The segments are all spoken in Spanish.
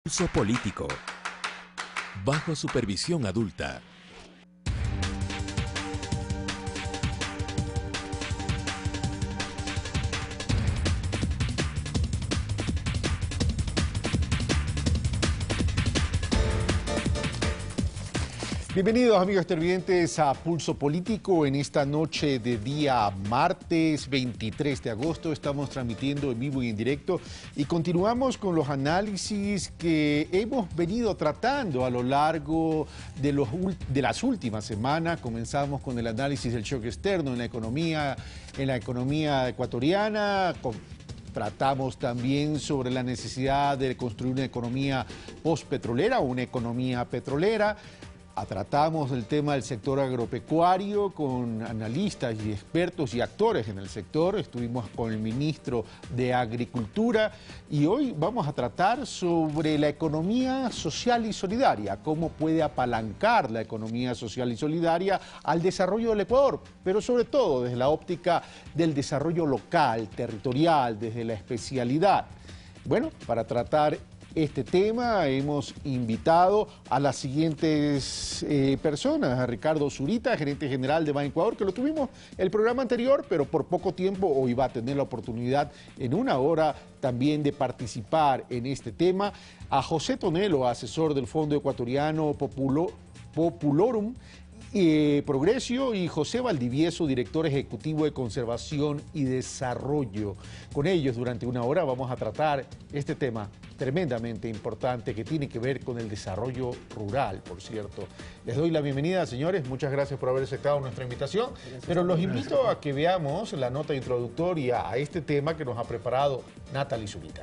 Pulso político. Bajo supervisión adulta. Bienvenidos amigos televidentes a Pulso Político. En esta noche de día martes 23 de agosto estamos transmitiendo en vivo y en directo y continuamos con los análisis que hemos venido tratando a lo largo de las últimas semanas. Comenzamos con el análisis del shock externo en la economía ecuatoriana. Tratamos también sobre la necesidad de construir una economía postpetrolera o una economía petrolera. Tratamos el tema del sector agropecuario con analistas y expertos y actores en el sector. Estuvimos con el ministro de Agricultura y hoy vamos a tratar sobre la economía social y solidaria, cómo puede apalancar la economía social y solidaria al desarrollo del Ecuador, pero sobre todo desde la óptica del desarrollo local, territorial, desde la especialidad. Bueno, para tratar este tema hemos invitado a las siguientes personas: a Ricardo Zurita, gerente general de Banecuador, que lo tuvimos el programa anterior, pero por poco tiempo. Hoy va a tener la oportunidad en una hora también de participar en este tema. A José Tonelo, asesor del Fondo Ecuatoriano Populorum Progresio, y José Valdivieso, director ejecutivo de Conservación y Desarrollo. Con ellos durante una hora vamos a tratar este tema tremendamente importante que tiene que ver con el desarrollo rural, por cierto. Les doy la bienvenida, señores. Muchas gracias por haber aceptado nuestra invitación. Pero los invito a que veamos la nota introductoria a este tema que nos ha preparado Natalie Zurita.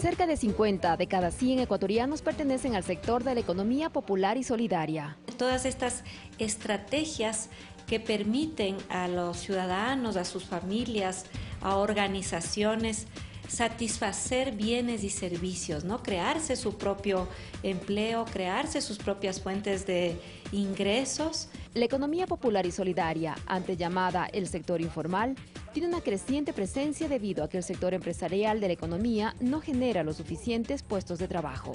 Cerca de 50 de cada 100 ecuatorianos pertenecen al sector de la economía popular y solidaria. Todas estas estrategias que permiten a los ciudadanos, a sus familias, a organizaciones, satisfacer bienes y servicios, ¿no? Crearse su propio empleo, crearse sus propias fuentes de ingresos. La economía popular y solidaria, antes llamada el sector informal, tiene una creciente presencia debido a que el sector empresarial de la economía no genera los suficientes puestos de trabajo.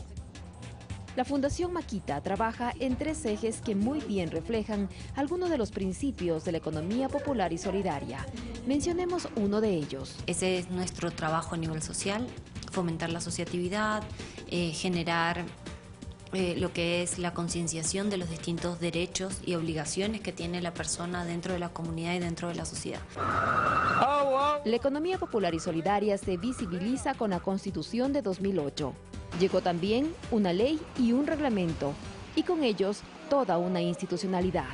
La Fundación Maquita trabaja en 3 ejes que muy bien reflejan algunos de los principios de la economía popular y solidaria. Mencionemos uno de ellos. Ese es nuestro trabajo a nivel social: fomentar la asociatividad, generar lo que es la concienciación de los distintos derechos y obligaciones que tiene la persona dentro de la comunidad y dentro de la sociedad. La economía popular y solidaria se visibiliza con la Constitución de 2008. Llegó también una ley y un reglamento, y con ellos toda una institucionalidad.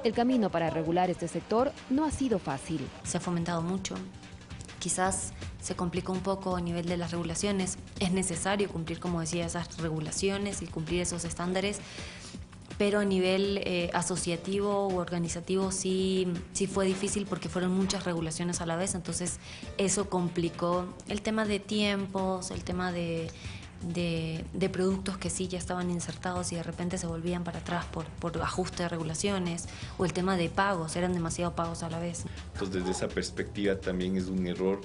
El camino para regular este sector no ha sido fácil. Se ha fomentado mucho. Quizás se complicó un poco a nivel de las regulaciones. Es necesario cumplir, como decía, esas regulaciones y cumplir esos estándares, pero a nivel asociativo u organizativo sí fue difícil porque fueron muchas regulaciones a la vez. Entonces eso complicó el tema de tiempos, el tema de productos que sí ya estaban insertados y de repente se volvían para atrás por ajuste de regulaciones, o el tema de pagos, eran demasiado pagos a la vez. Entonces desde esa perspectiva también es un error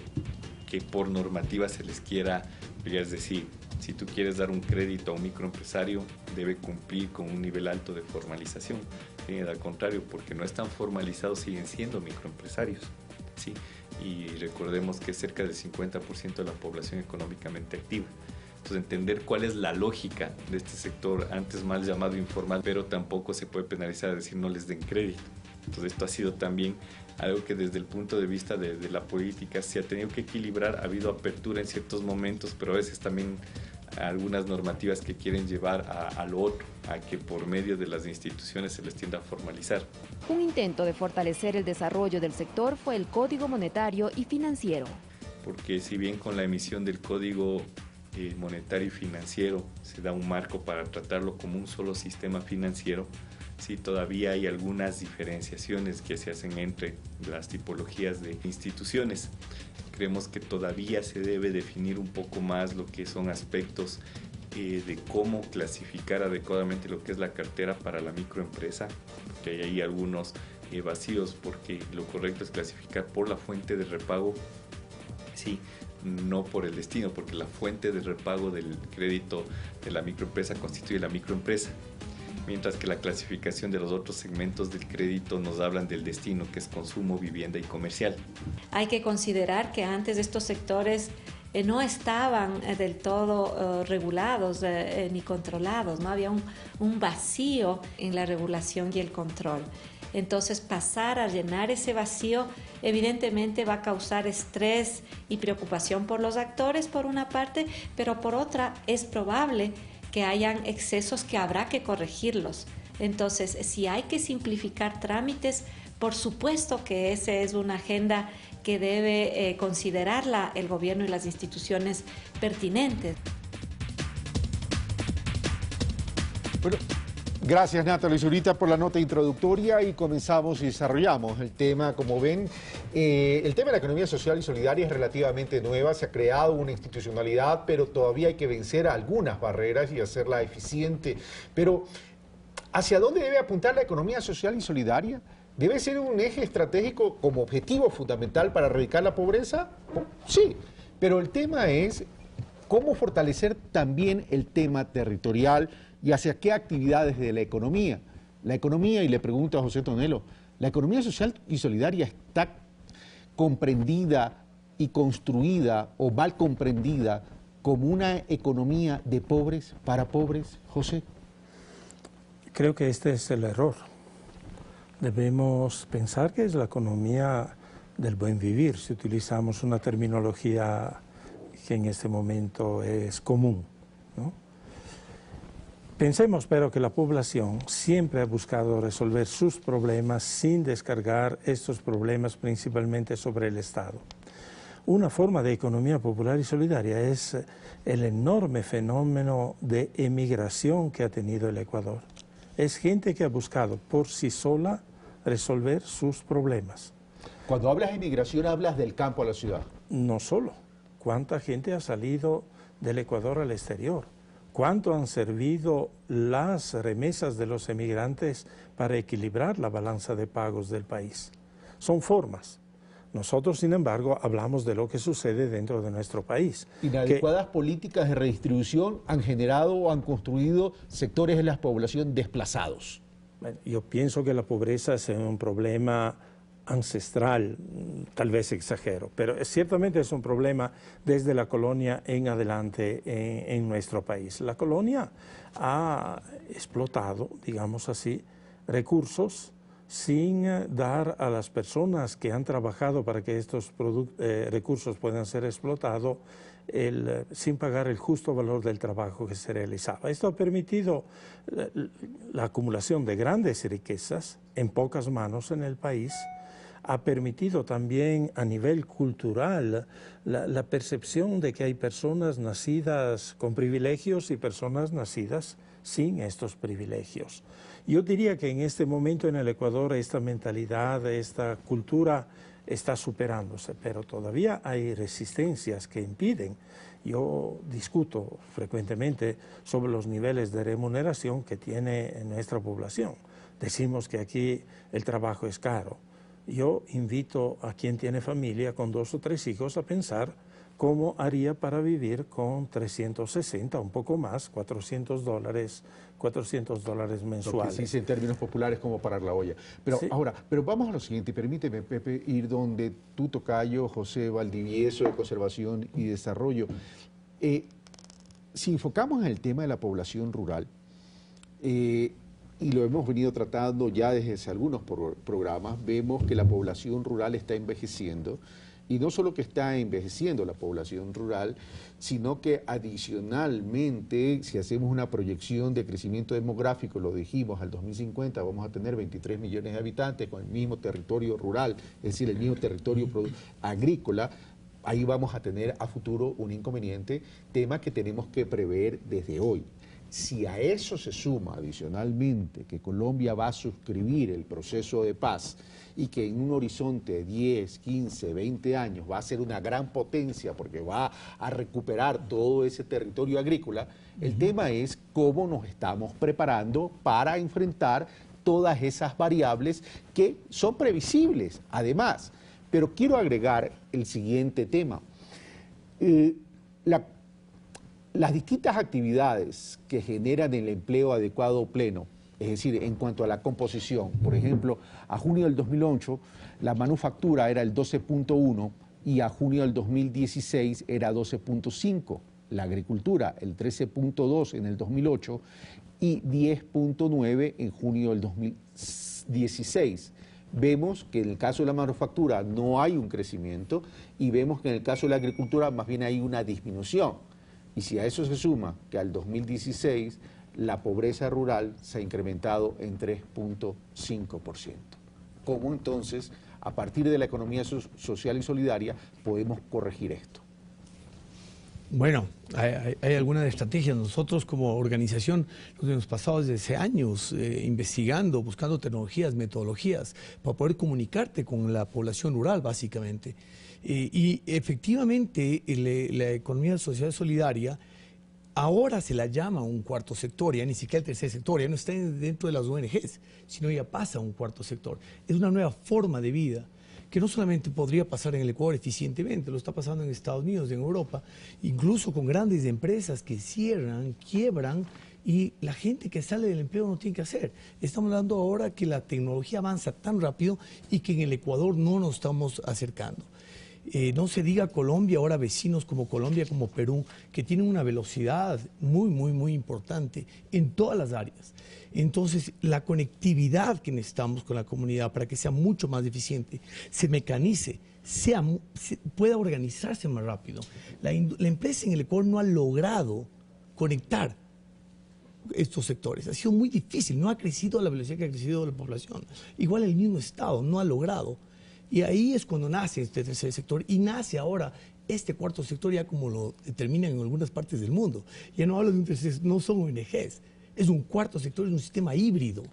que por normativa se les quiera, es decir, si tú quieres dar un crédito a un microempresario, debe cumplir con un nivel alto de formalización. Al contrario, porque no están formalizados, siguen siendo microempresarios, ¿sí? Y recordemos que es cerca del 50% de la población económicamente activa. Entonces, entender cuál es la lógica de este sector, antes mal llamado informal, pero tampoco se puede penalizar a decir no les den crédito. Entonces, esto ha sido también algo que desde el punto de vista de la política se ha tenido que equilibrar. Ha habido apertura en ciertos momentos, pero a veces también algunas normativas que quieren llevar a lo otro, a que por medio de las instituciones se les tienda a formalizar. Un intento de fortalecer el desarrollo del sector fue el Código Monetario y Financiero. Porque si bien con la emisión del Código monetario y financiero se da un marco para tratarlo como un solo sistema financiero, sí todavía hay algunas diferenciaciones que se hacen entre las tipologías de instituciones. Creemos que todavía se debe definir un poco más lo que son aspectos de cómo clasificar adecuadamente lo que es la cartera para la microempresa, porque hay algunos vacíos, porque lo correcto es clasificar por la fuente de repago, sí, no por el destino, porque la fuente de repago del crédito de la microempresa constituye la microempresa, mientras que la clasificación de los otros segmentos del crédito nos hablan del destino, que es consumo, vivienda y comercial. Hay que considerar que antes estos sectores no estaban del todo regulados ni controlados, ¿no? Había un vacío en la regulación y el control. Entonces, pasar a llenar ese vacío evidentemente va a causar estrés y preocupación por los actores, por una parte, pero por otra es probable que hayan excesos que habrá que corregirlos. Entonces, si hay que simplificar trámites, por supuesto que esa es una agenda que debe considerarla el gobierno y las instituciones pertinentes. Bueno, gracias Natalia Zurita por la nota introductoria y comenzamos y desarrollamos el tema. Como ven, el tema de la economía social y solidaria es relativamente nueva, se ha creado una institucionalidad, pero todavía hay que vencer algunas barreras y hacerla eficiente. Pero, ¿hacia dónde debe apuntar la economía social y solidaria? ¿Debe ser un eje estratégico como objetivo fundamental para erradicar la pobreza? Sí, pero el tema es cómo fortalecer también el tema territorial y hacia qué actividades de la economía. La economía, y le pregunto a José Tonelo, ¿la economía social y solidaria está comprendida y construida o mal comprendida como una economía de pobres para pobres, José? Creo que este es el error. Debemos pensar que es la economía del buen vivir, si utilizamos una terminología que en este momento es común, ¿no? Pensemos, pero, que la población siempre ha buscado resolver sus problemas sin descargar estos problemas principalmente sobre el Estado. Una forma de economía popular y solidaria es el enorme fenómeno de emigración que ha tenido el Ecuador. Es gente que ha buscado por sí sola resolver sus problemas. Cuando hablas de inmigración, hablas del campo a la ciudad. No solo. ¿Cuánta gente ha salido del Ecuador al exterior? ¿Cuánto han servido las remesas de los emigrantes para equilibrar la balanza de pagos del país? Son formas. Nosotros, sin embargo, hablamos de lo que sucede dentro de nuestro país. Inadecuadas políticas de redistribución han generado o han construido sectores de la población desplazados. Yo pienso que la pobreza es un problema ancestral, tal vez exagero, pero ciertamente es un problema desde la colonia en adelante en nuestro país. La colonia ha explotado, digamos así, recursos sin dar a las personas que han trabajado para que estos recursos puedan ser explotados, sin pagar el justo valor del trabajo que se realizaba. Esto ha permitido la acumulación de grandes riquezas en pocas manos en el país, ha permitido también a nivel cultural la percepción de que hay personas nacidas con privilegios y personas nacidas sin estos privilegios. Yo diría que en este momento en el Ecuador esta mentalidad, esta cultura está superándose, pero todavía hay resistencias que impiden. Yo discuto frecuentemente sobre los niveles de remuneración que tiene nuestra población. Decimos que aquí el trabajo es caro. Yo invito a quien tiene familia con 2 o 3 hijos a pensar cómo haría para vivir con 360, un poco más, $400 mensuales. Lo que se dice en términos populares como parar la olla. Pero sí. Ahora, pero vamos a lo siguiente, permíteme, Pepe, ir donde tu tocayo, José Valdivieso, de Conservación y Desarrollo. Si enfocamos en el tema de la población rural, y lo hemos venido tratando ya desde hace algunos programas, vemos que la población rural está envejeciendo, y no solo que está envejeciendo la población rural, sino que adicionalmente, si hacemos una proyección de crecimiento demográfico, lo dijimos, al 2050 vamos a tener 23 millones de habitantes con el mismo territorio rural, es decir, el mismo territorio agrícola. Ahí vamos a tener a futuro un inconveniente, tema que tenemos que prever desde hoy. Si a eso se suma adicionalmente que Colombia va a suscribir el proceso de paz y que en un horizonte de 10, 15, 20 años va a ser una gran potencia porque va a recuperar todo ese territorio agrícola, el tema es cómo nos estamos preparando para enfrentar todas esas variables que son previsibles, además. Pero quiero agregar el siguiente tema. Las distintas actividades que generan el empleo adecuado pleno, es decir, en cuanto a la composición, por ejemplo, a junio del 2008 la manufactura era el 12.1 y a junio del 2016 era 12.5, la agricultura el 13.2 en el 2008 y 10.9 en junio del 2016. Vemos que en el caso de la manufactura no hay un crecimiento y vemos que en el caso de la agricultura más bien hay una disminución. Y si a eso se suma que al 2016 la pobreza rural se ha incrementado en 3.5%. ¿Cómo entonces, a partir de la economía social y solidaria, podemos corregir esto? Bueno, hay algunas estrategias. Nosotros como organización nos hemos pasado desde hace años investigando, buscando tecnologías, metodologías para poder comunicarte con la población rural, básicamente. Y efectivamente la economía social solidaria ahora se la llama un cuarto sector, ya ni siquiera el tercer sector, ya no está dentro de las ONGs, sino ya pasa a un cuarto sector. Es una nueva forma de vida que no solamente podría pasar en el Ecuador eficientemente, lo está pasando en Estados Unidos, en Europa, incluso con grandes empresas que cierran, quiebran, y la gente que sale del empleo no tiene que hacer. Estamos hablando ahora que la tecnología avanza tan rápido y que en el Ecuador no nos estamos acercando. No se diga Colombia, ahora vecinos como Colombia, como Perú, que tienen una velocidad muy importante en todas las áreas. Entonces, la conectividad que necesitamos con la comunidad para que sea mucho más eficiente, se mecanice, pueda organizarse más rápido. La empresa en el Ecuador no ha logrado conectar estos sectores. Ha sido muy difícil, no ha crecido a la velocidad que ha crecido la población. Igual el mismo Estado no ha logrado. Y ahí es cuando nace este tercer sector y nace ahora este cuarto sector, ya como lo determinan en algunas partes del mundo. Ya no hablo de un tercer sector, no son ONGs, es un cuarto sector, es un sistema híbrido,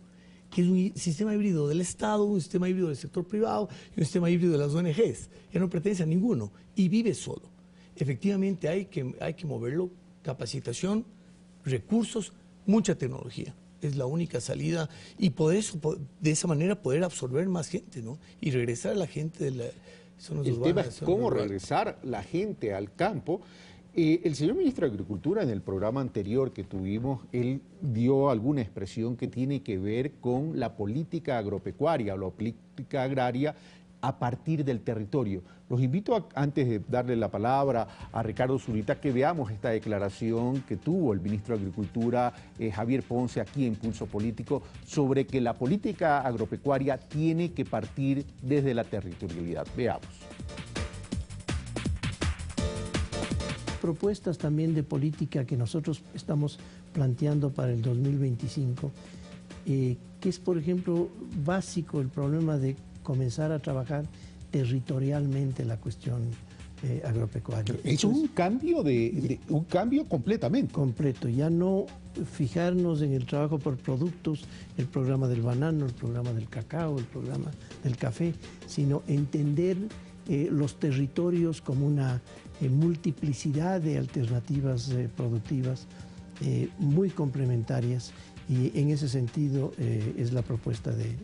que es un sistema híbrido del Estado, un sistema híbrido del sector privado y un sistema híbrido de las ONGs. Ya no pertenece a ninguno y vive solo. Efectivamente hay que moverlo, capacitación, recursos, mucha tecnología. Es la única salida y de esa manera poder absorber más gente, ¿no? Y regresar a la gente de la zona urbana. El tema es cómo regresar la gente al campo. El señor ministro de Agricultura, en el programa anterior que tuvimos, él dio alguna expresión que tiene que ver con la política agropecuaria o la política agraria a partir del territorio. Los invito, antes de darle la palabra a Ricardo Zurita, que veamos esta declaración que tuvo el ministro de Agricultura, Javier Ponce, aquí en Pulso Político, sobre que la política agropecuaria tiene que partir desde la territorialidad. Veamos. Propuestas también de política que nosotros estamos planteando para el 2025, que es, por ejemplo, básico el problema de comenzar a trabajar territorialmente la cuestión agropecuaria. Es un cambio un cambio completamente. Completo, ya no fijarnos en el trabajo por productos, el programa del banano, el programa del cacao, el programa del café, sino entender los territorios como una multiplicidad de alternativas productivas muy complementarias, y en ese sentido es la propuesta de...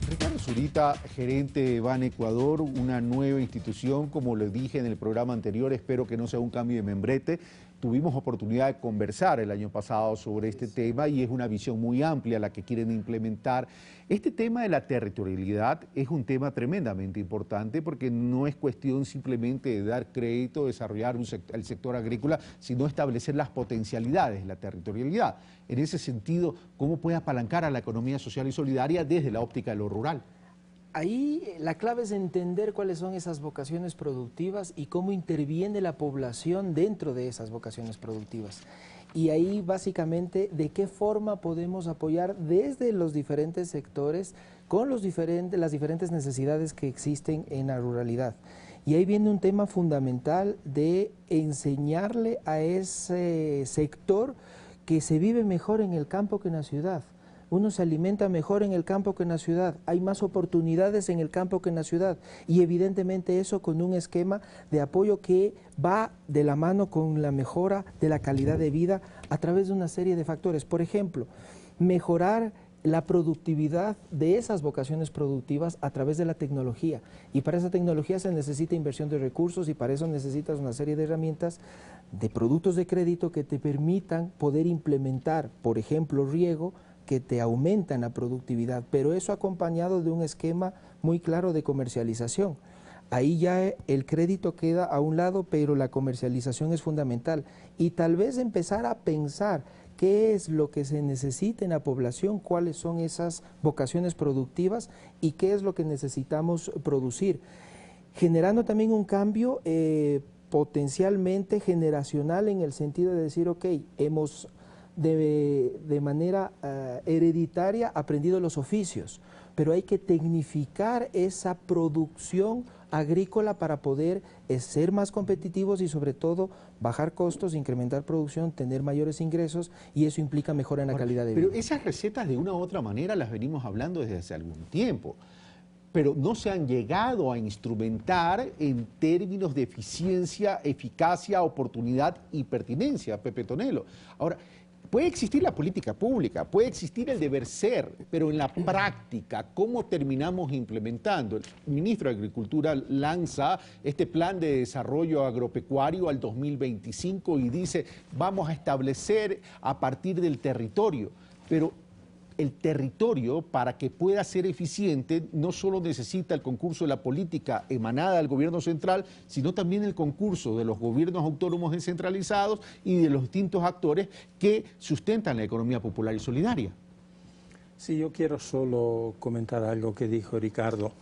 Ricardo Zurita, gerente de Ban Ecuador, una nueva institución, como les dije en el programa anterior, espero que no sea un cambio de membrete. Tuvimos oportunidad de conversar el año pasado sobre este tema y es una visión muy amplia la que quieren implementar. Este tema de la territorialidad es un tema tremendamente importante porque no es cuestión simplemente de dar crédito, desarrollar el sector agrícola, sino establecer las potencialidades de la territorialidad. En ese sentido, ¿cómo puede apalancar a la economía social y solidaria desde la óptica de lo rural? Ahí la clave es entender cuáles son esas vocaciones productivas y cómo interviene la población dentro de esas vocaciones productivas. Y ahí básicamente de qué forma podemos apoyar desde los diferentes sectores con las diferentes necesidades que existen en la ruralidad. Y ahí viene un tema fundamental de enseñarle a ese sector que se vive mejor en el campo que en la ciudad. Uno se alimenta mejor en el campo que en la ciudad, hay más oportunidades en el campo que en la ciudad, y evidentemente eso con un esquema de apoyo que va de la mano con la mejora de la calidad de vida a través de una serie de factores. Por ejemplo, mejorar la productividad de esas vocaciones productivas a través de la tecnología. Y para esa tecnología se necesita inversión de recursos y para eso necesitas una serie de herramientas de productos de crédito que te permitan poder implementar, por ejemplo, riego, que te aumentan la productividad, pero eso acompañado de un esquema muy claro de comercialización. Ahí ya el crédito queda a un lado, pero la comercialización es fundamental. Y tal vez empezar a pensar qué es lo que se necesita en la población, cuáles son esas vocaciones productivas y qué es lo que necesitamos producir. Generando también un cambio potencialmente generacional en el sentido de decir, ok, hemos de manera hereditaria aprendido los oficios, pero hay que tecnificar esa producción agrícola para poder ser más competitivos y sobre todo bajar costos, incrementar producción, tener mayores ingresos y eso implica mejora en la calidad de vida. Pero esas recetas de una u otra manera las venimos hablando desde hace algún tiempo, pero no se han llegado a instrumentar en términos de eficiencia, eficacia, oportunidad y pertinencia, Pepe Tonelo. Ahora, puede existir la política pública, puede existir el deber ser, pero en la práctica, ¿cómo terminamos implementando? El ministro de Agricultura lanza este plan de desarrollo agropecuario al 2025 y dice, vamos a establecer a partir del territorio, pero el territorio, para que pueda ser eficiente, no solo necesita el concurso de la política emanada del gobierno central, sino también el concurso de los gobiernos autónomos descentralizados y de los distintos actores que sustentan la economía popular y solidaria. Sí, yo quiero solo comentar algo que dijo Ricardo.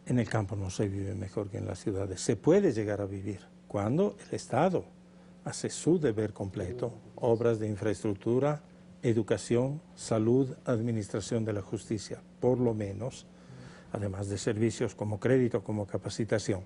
En el campo no se vive mejor que en las ciudades. Se puede llegar a vivir cuando el Estado hace su deber completo, obras de infraestructura, educación, salud, administración de la justicia, por lo menos, además de servicios como crédito, como capacitación.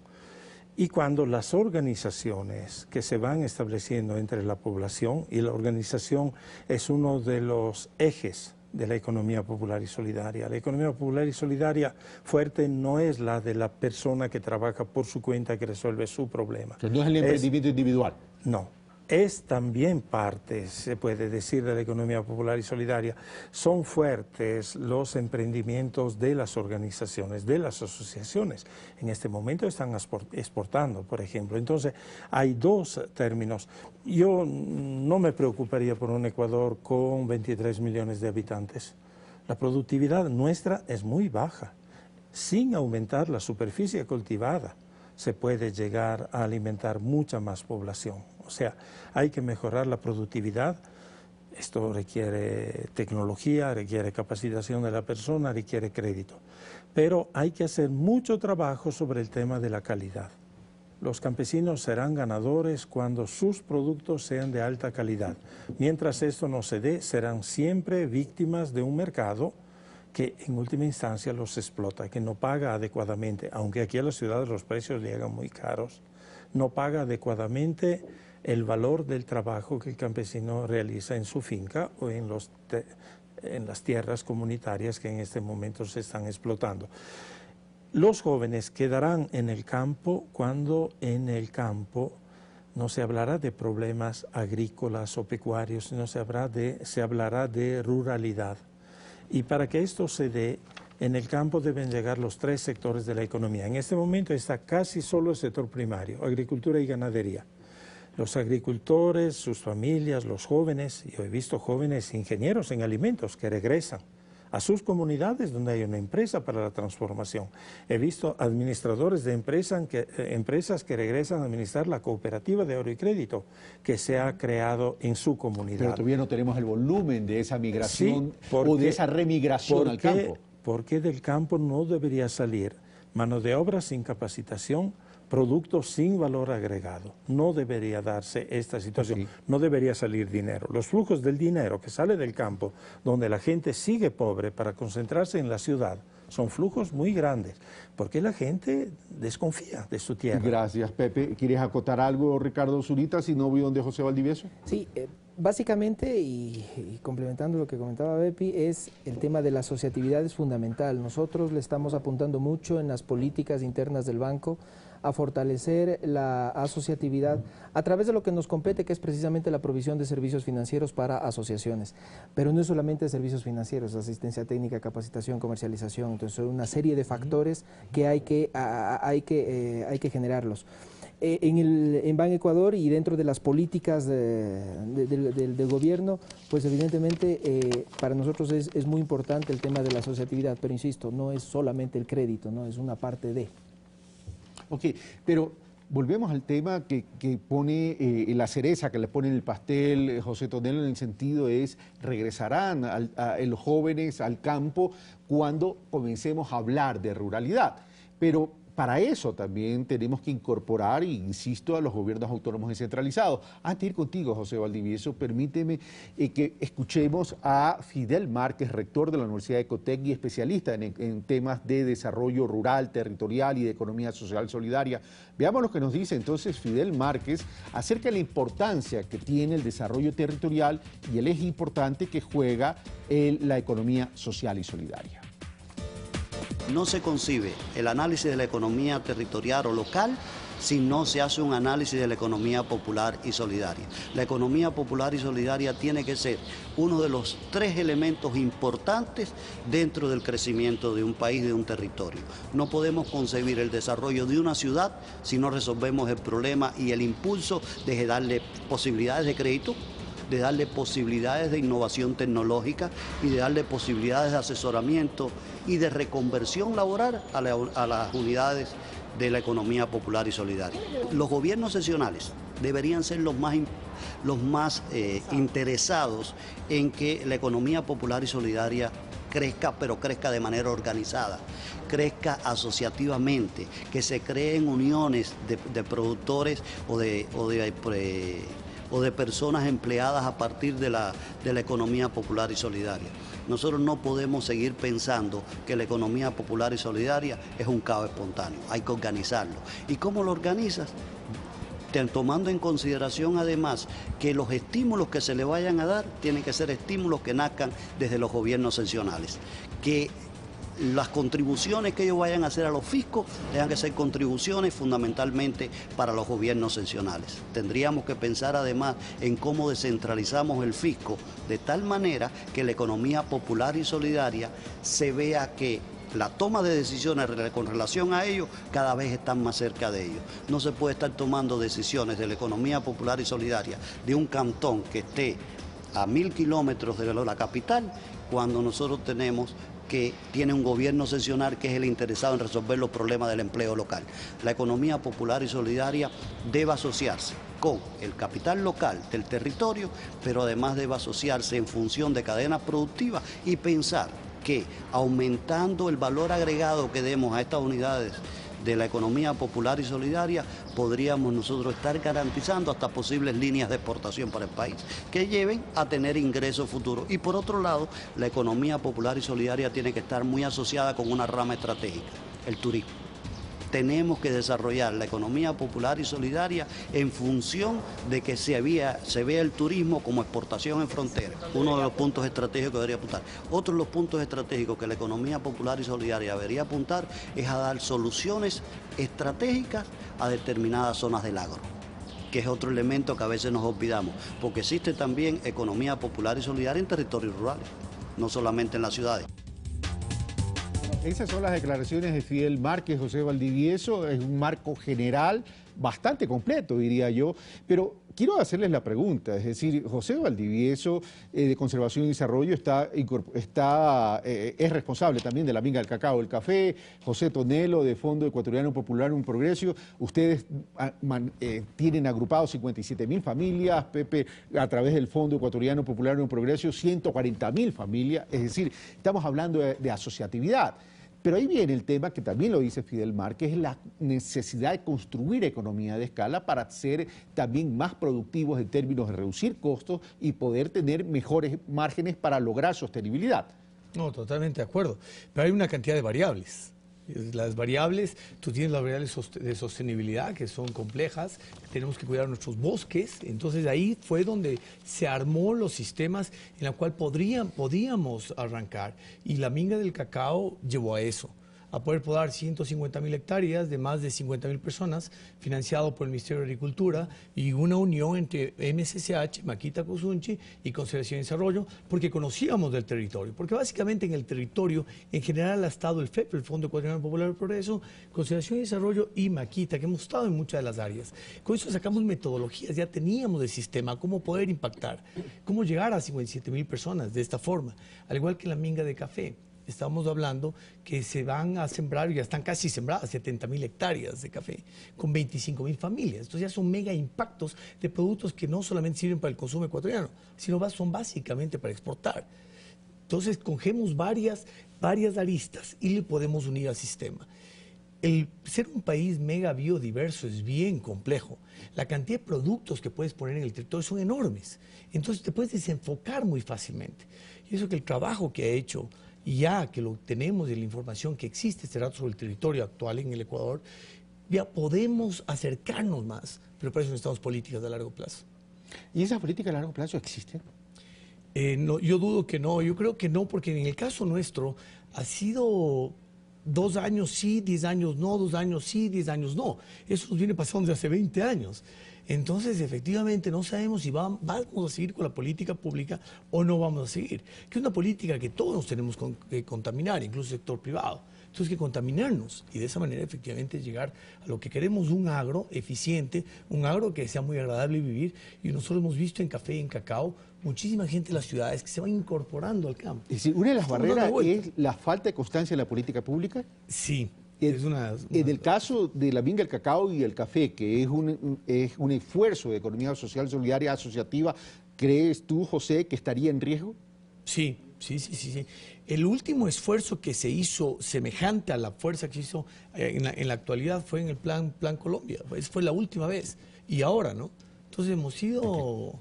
Y cuando las organizaciones que se van estableciendo entre la población, y la organización es uno de los ejes de la economía popular y solidaria. La economía popular y solidaria fuerte no es la de la persona que trabaja por su cuenta, que resuelve su problema. Que no es el emprendimiento individual. No. Es también parte, se puede decir, de la economía popular y solidaria. Son fuertes los emprendimientos de las organizaciones, de las asociaciones. En este momento están exportando, por ejemplo. Entonces, hay dos términos. Yo no me preocuparía por un Ecuador con 23 millones de habitantes. La productividad nuestra es muy baja. Sin aumentar la superficie cultivada, se puede llegar a alimentar mucha más población. O sea, hay que mejorar la productividad. Esto requiere tecnología, requiere capacitación de la persona, requiere crédito. Pero hay que hacer mucho trabajo sobre el tema de la calidad. Los campesinos serán ganadores cuando sus productos sean de alta calidad. Mientras esto no se dé, serán siempre víctimas de un mercado que en última instancia los explota, que no paga adecuadamente, aunque aquí en la ciudad los precios llegan muy caros, no paga adecuadamente el valor del trabajo que el campesino realiza en su finca o en las tierras comunitarias que en este momento se están explotando. Los jóvenes quedarán en el campo cuando en el campo no se hablará de problemas agrícolas o pecuarios, sino se hablará de ruralidad. Y para que esto se dé, en el campo deben llegar los tres sectores de la economía. En este momento está casi solo el sector primario, agricultura y ganadería. Los agricultores, sus familias, los jóvenes, yo he visto jóvenes ingenieros en alimentos que regresan a sus comunidades donde hay una empresa para la transformación. He visto administradores de empresas que regresan a administrar la cooperativa de ahorro y crédito que se ha creado en su comunidad. Pero todavía no tenemos el volumen de esa migración o de esa remigración al campo. Porque del campo no debería salir mano de obra sin capacitación, productos sin valor agregado. No debería darse esta situación, sí. No debería salir dinero. Los flujos del dinero que sale del campo, donde la gente sigue pobre para concentrarse en la ciudad, son flujos muy grandes, porque la gente desconfía de su tierra. Gracias, Pepe. ¿Quieres acotar algo, Ricardo Zurita, si no voy donde José Valdivieso? Sí, básicamente, y complementando lo que comentaba Bepi, es el tema de la asociatividad es fundamental. Nosotros le estamos apuntando mucho en las políticas internas del banco a fortalecer la asociatividad a través de lo que nos compete, que es precisamente la provisión de servicios financieros para asociaciones. Pero no es solamente servicios financieros, asistencia técnica, capacitación, comercialización, entonces son una serie de factores que hay que generarlos. En Ban Ecuador y dentro de las políticas del gobierno, pues evidentemente para nosotros es muy importante el tema de la asociatividad, pero insisto, no es solamente el crédito, ¿no? Es una parte de. Ok, pero volvemos al tema que pone la cereza, que le pone en el pastel José Tonelo, en el sentido es, regresarán los jóvenes al campo cuando comencemos a hablar de ruralidad, pero para eso también tenemos que incorporar, y insisto, a los gobiernos autónomos descentralizados. Antes de ir contigo, José Valdivieso, permíteme que escuchemos a Fidel Márquez, rector de la Universidad de Ecotec y especialista en temas de desarrollo rural, territorial y de economía social solidaria. Veamos lo que nos dice entonces Fidel Márquez acerca de la importancia que tiene el desarrollo territorial y el eje importante que juega la economía social y solidaria. No se concibe el análisis de la economía territorial o local si no se hace un análisis de la economía popular y solidaria. La economía popular y solidaria tiene que ser uno de los 3 elementos importantes dentro del crecimiento de un país, de un territorio. No podemos concebir el desarrollo de una ciudad si no resolvemos el problema y el impulso de darle posibilidades de crédito, de darle posibilidades de innovación tecnológica y de darle posibilidades de asesoramiento y de reconversión laboral a las unidades de la economía popular y solidaria. Los gobiernos seccionales deberían ser los más interesados en que la economía popular y solidaria crezca, pero crezca de manera organizada, crezca asociativamente, que se creen uniones de productores o de personas empleadas a partir de la economía popular y solidaria. Nosotros no podemos seguir pensando que la economía popular y solidaria es un caos espontáneo, hay que organizarlo. ¿Y cómo lo organizas? Tomando en consideración además que los estímulos que se le vayan a dar tienen que ser estímulos que nazcan desde los gobiernos seccionales, que las contribuciones que ellos vayan a hacer a los fiscos tengan que ser contribuciones fundamentalmente para los gobiernos seccionales. Tendríamos que pensar además en cómo descentralizamos el fisco de tal manera que la economía popular y solidaria se vea que la toma de decisiones con relación a ellos cada vez están más cerca de ellos. No se puede estar tomando decisiones de la economía popular y solidaria de un cantón que esté a 1000 kilómetros de la capital cuando nosotros tenemos que tiene un gobierno seccional que es el interesado en resolver los problemas del empleo local. La economía popular y solidaria debe asociarse con el capital local del territorio, pero además debe asociarse en función de cadenas productivas y pensar que aumentando el valor agregado que demos a estas unidades de la economía popular y solidaria, podríamos nosotros estar garantizando hasta posibles líneas de exportación para el país, que lleven a tener ingresos futuros. Y por otro lado, la economía popular y solidaria tiene que estar muy asociada con una rama estratégica, el turismo. Tenemos que desarrollar la economía popular y solidaria en función de que se vea el turismo como exportación en frontera. Uno de los puntos estratégicos que debería apuntar. Otro de los puntos estratégicos que la economía popular y solidaria debería apuntar es a dar soluciones estratégicas a determinadas zonas del agro, que es otro elemento que a veces nos olvidamos, porque existe también economía popular y solidaria en territorios rurales, no solamente en las ciudades. Esas son las declaraciones de Fidel Márquez, José Valdivieso. Es un marco general bastante completo, diría yo, pero quiero hacerles la pregunta, es decir, José Valdivieso de Conservación y Desarrollo es responsable también de la minga del cacao, el café. José Tonelo de Fondo Ecuatoriano Popular Un Progreso, ustedes tienen agrupados 57.000 familias, Pepe a través del Fondo Ecuatoriano Popular Un Progreso 140.000 familias, es decir, estamos hablando de asociatividad. Pero ahí viene el tema que también lo dice Fidel Márquez, es la necesidad de construir economía de escala para ser también más productivos en términos de reducir costos y poder tener mejores márgenes para lograr sostenibilidad. No, totalmente de acuerdo. Pero hay una cantidad de variables. Las variables, tú tienes las variables de sostenibilidad que son complejas, tenemos que cuidar nuestros bosques, entonces ahí fue donde se armó los sistemas en los cuales podíamos arrancar y la minga del cacao llevó a eso, a poder podar 150.000 hectáreas de más de 50.000 personas, financiado por el Ministerio de Agricultura y una unión entre MSCH, Maquita Cozunchi y Conservación y Desarrollo, porque conocíamos del territorio, porque básicamente en el territorio en general ha estado el FEP, el Fondo Ecuatoriano Popular del Progreso, Conservación y Desarrollo y Maquita, que hemos estado en muchas de las áreas. Con eso sacamos metodologías, ya teníamos el sistema, cómo poder impactar, cómo llegar a 57.000 personas de esta forma, al igual que la minga de café. Estamos hablando que se van a sembrar, ya están casi sembradas 70.000 hectáreas de café, con 25.000 familias. Entonces ya son mega impactos de productos que no solamente sirven para el consumo ecuatoriano, sino son básicamente para exportar. Entonces cogemos varias aristas y le podemos unir al sistema. El ser un país mega biodiverso es bien complejo. La cantidad de productos que puedes poner en el territorio son enormes. Entonces te puedes desenfocar muy fácilmente. Y eso que el trabajo que ha hecho, y ya que lo tenemos y la información que existe este rato sobre el territorio actual en el Ecuador, ya podemos acercarnos más, pero para eso necesitamos políticas de largo plazo. ¿Y esas políticas a largo plazo existen? No, yo dudo que no, yo creo que no, porque en el caso nuestro ha sido 2 años sí, 10 años no, 2 años sí, 10 años no. Eso nos viene pasando desde hace 20 años. Entonces, efectivamente, no sabemos si vamos a seguir con la política pública o no vamos a seguir. Que es una política que todos tenemos que contaminar, incluso el sector privado. Entonces, hay que contaminarnos y de esa manera, efectivamente, llegar a lo que queremos, un agro eficiente, un agro que sea muy agradable vivir. Y nosotros hemos visto en café y en cacao muchísima gente en las ciudades que se van incorporando al campo. Es decir, una de las barreras es la falta de constancia en la política pública. Sí. En el caso de la minga, el cacao y el café, que es un esfuerzo de economía social solidaria asociativa, ¿crees tú, José, que estaría en riesgo? Sí. El último esfuerzo que se hizo semejante a la fuerza que se hizo en la actualidad fue en el Plan Colombia. Fue la última vez. Y ahora, ¿no? Entonces hemos sido...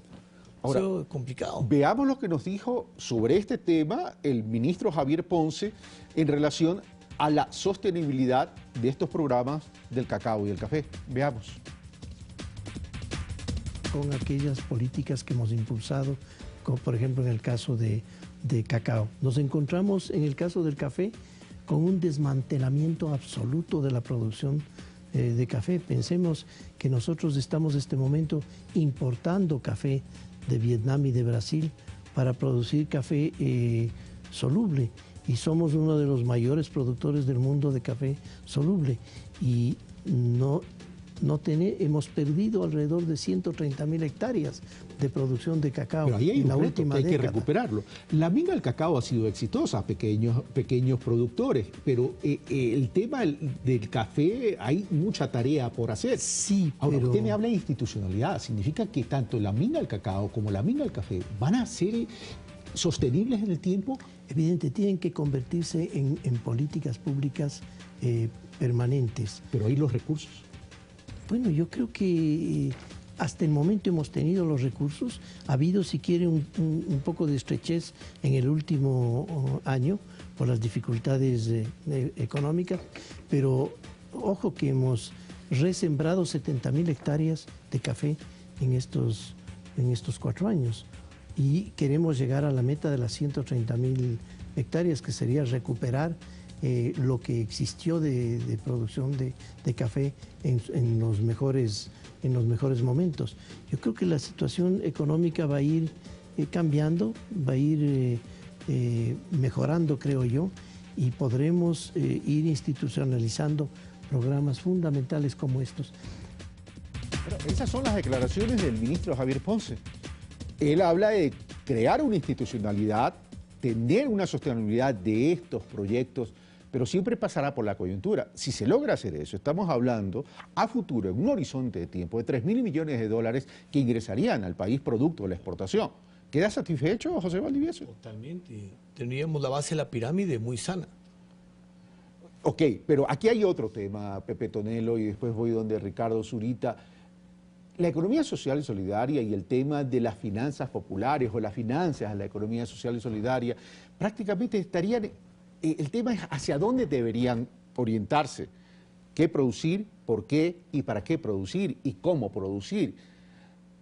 Ahora, complicado. Veamos lo que nos dijo sobre este tema el ministro Javier Ponce en relación a la sostenibilidad de estos programas del cacao y el café. Veamos. Con aquellas políticas que hemos impulsado, como por ejemplo en el caso de cacao. Nos encontramos en el caso del café con un desmantelamiento absoluto de la producción de café. Pensemos que nosotros estamos en este momento importando café de Vietnam y de Brasil para producir café soluble, y somos uno de los mayores productores del mundo de café soluble, y hemos perdido alrededor de 130.000 hectáreas de producción de cacao. Pero ahí hay en la un reto última que hay década. que recuperarlo. La minga del cacao ha sido exitosa, pequeños productores, pero el tema del café hay mucha tarea por hacer. Sí, ahora, pero... usted me habla de institucionalidad. ¿Significa que tanto la minga del cacao como la minga del café van a ser sostenibles en el tiempo? Evidente, tienen que convertirse en políticas públicas permanentes. Pero hay los recursos. Bueno, yo creo que hasta el momento hemos tenido los recursos. Ha habido, si quiere, un poco de estrechez en el último año por las dificultades económicas, pero ojo que hemos resembrado 70.000 hectáreas de café en estos 4 años. Y queremos llegar a la meta de las 130.000 hectáreas, que sería recuperar lo que existió de producción de café en los mejores momentos. Yo creo que la situación económica va a ir cambiando, va a ir mejorando, creo yo, y podremos ir institucionalizando programas fundamentales como estos. Pero esas son las declaraciones del ministro Javier Ponce. Él habla de crear una institucionalidad, tener una sostenibilidad de estos proyectos, pero siempre pasará por la coyuntura. Si se logra hacer eso, estamos hablando a futuro, en un horizonte de tiempo, de 3.000 millones de dólares que ingresarían al país producto de la exportación. ¿Queda satisfecho, José Valdivieso? Totalmente. Tendríamos la base de la pirámide muy sana. Ok, pero aquí hay otro tema, Pepe Tonelo, y después voy donde Ricardo Zurita. La economía social y solidaria y el tema de las finanzas populares o las finanzas de la economía social y solidaria prácticamente estarían... El tema es hacia dónde deberían orientarse, qué producir, por qué y para qué producir y cómo producir.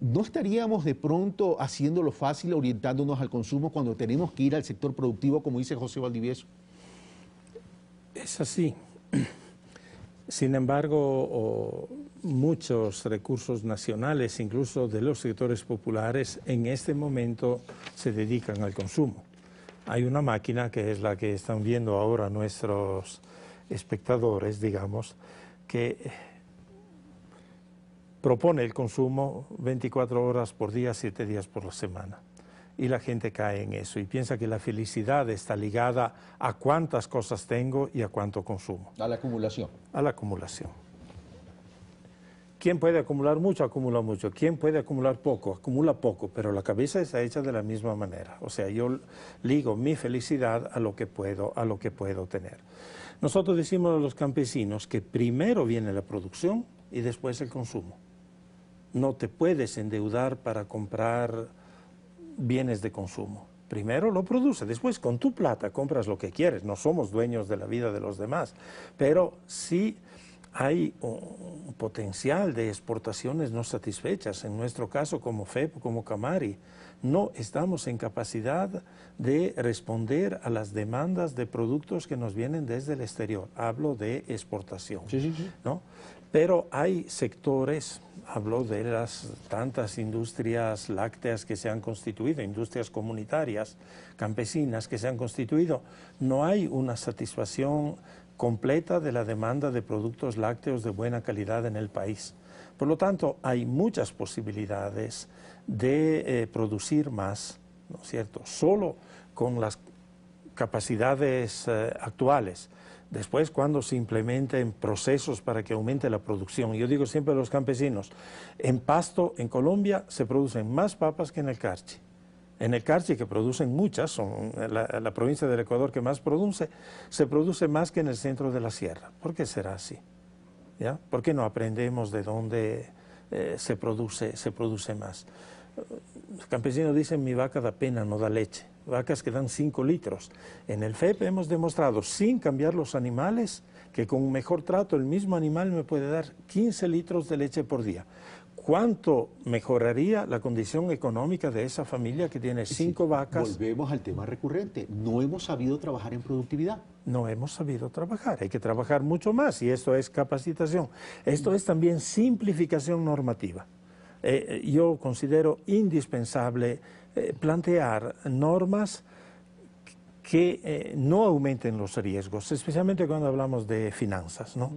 ¿No estaríamos de pronto haciéndolo fácil orientándonos al consumo cuando tenemos que ir al sector productivo, como dice José Valdivieso? Es así. Sin embargo, muchos recursos nacionales, incluso de los sectores populares, en este momento se dedican al consumo. Hay una máquina, que es la que están viendo ahora nuestros espectadores, digamos, que propone el consumo 24 horas por día, 7 días por la semana. Y la gente cae en eso y piensa que la felicidad está ligada a cuántas cosas tengo y a cuánto consumo. A la acumulación. A la acumulación. ¿Quién puede acumular mucho? Acumula mucho. ¿Quién puede acumular poco? Acumula poco, pero la cabeza está hecha de la misma manera. O sea, yo ligo mi felicidad a lo que puedo tener. Nosotros decimos a los campesinos que primero viene la producción y después el consumo. No te puedes endeudar para comprar bienes de consumo. Primero lo produce, después con tu plata compras lo que quieres. No somos dueños de la vida de los demás, pero sí hay un potencial de exportaciones no satisfechas. En nuestro caso, como FEP, como Camari, no estamos en capacidad de responder a las demandas de productos que nos vienen desde el exterior. Hablo de exportación, ¿no? Pero hay sectores, hablo de las tantas industrias lácteas que se han constituido, industrias comunitarias, campesinas que se han constituido. No hay una satisfacción completa de la demanda de productos lácteos de buena calidad en el país. Por lo tanto, hay muchas posibilidades de producir más, ¿no es cierto?, solo con las capacidades actuales. Después, cuando se implementen procesos para que aumente la producción. Yo digo siempre a los campesinos, en Pasto, en Colombia, se producen más papas que en el Carchi. En el Carchi, que producen muchas, son la provincia del Ecuador que más produce, se produce más que en el centro de la sierra. ¿Por qué será así? ¿Ya? ¿Por qué no aprendemos de dónde se produce más? Los campesinos dicen, mi vaca da pena, no da leche. Vacas que dan 5 litros. En el FEP hemos demostrado, sin cambiar los animales, que con un mejor trato el mismo animal me puede dar 15 litros de leche por día. ¿Cuánto mejoraría la condición económica de esa familia que tiene 5 vacas? Volvemos al tema recurrente. No hemos sabido trabajar en productividad. No hemos sabido trabajar. Hay que trabajar mucho más y esto es capacitación. Esto es también simplificación normativa. Yo considero indispensable plantear normas que no aumenten los riesgos, especialmente cuando hablamos de finanzas, ¿no?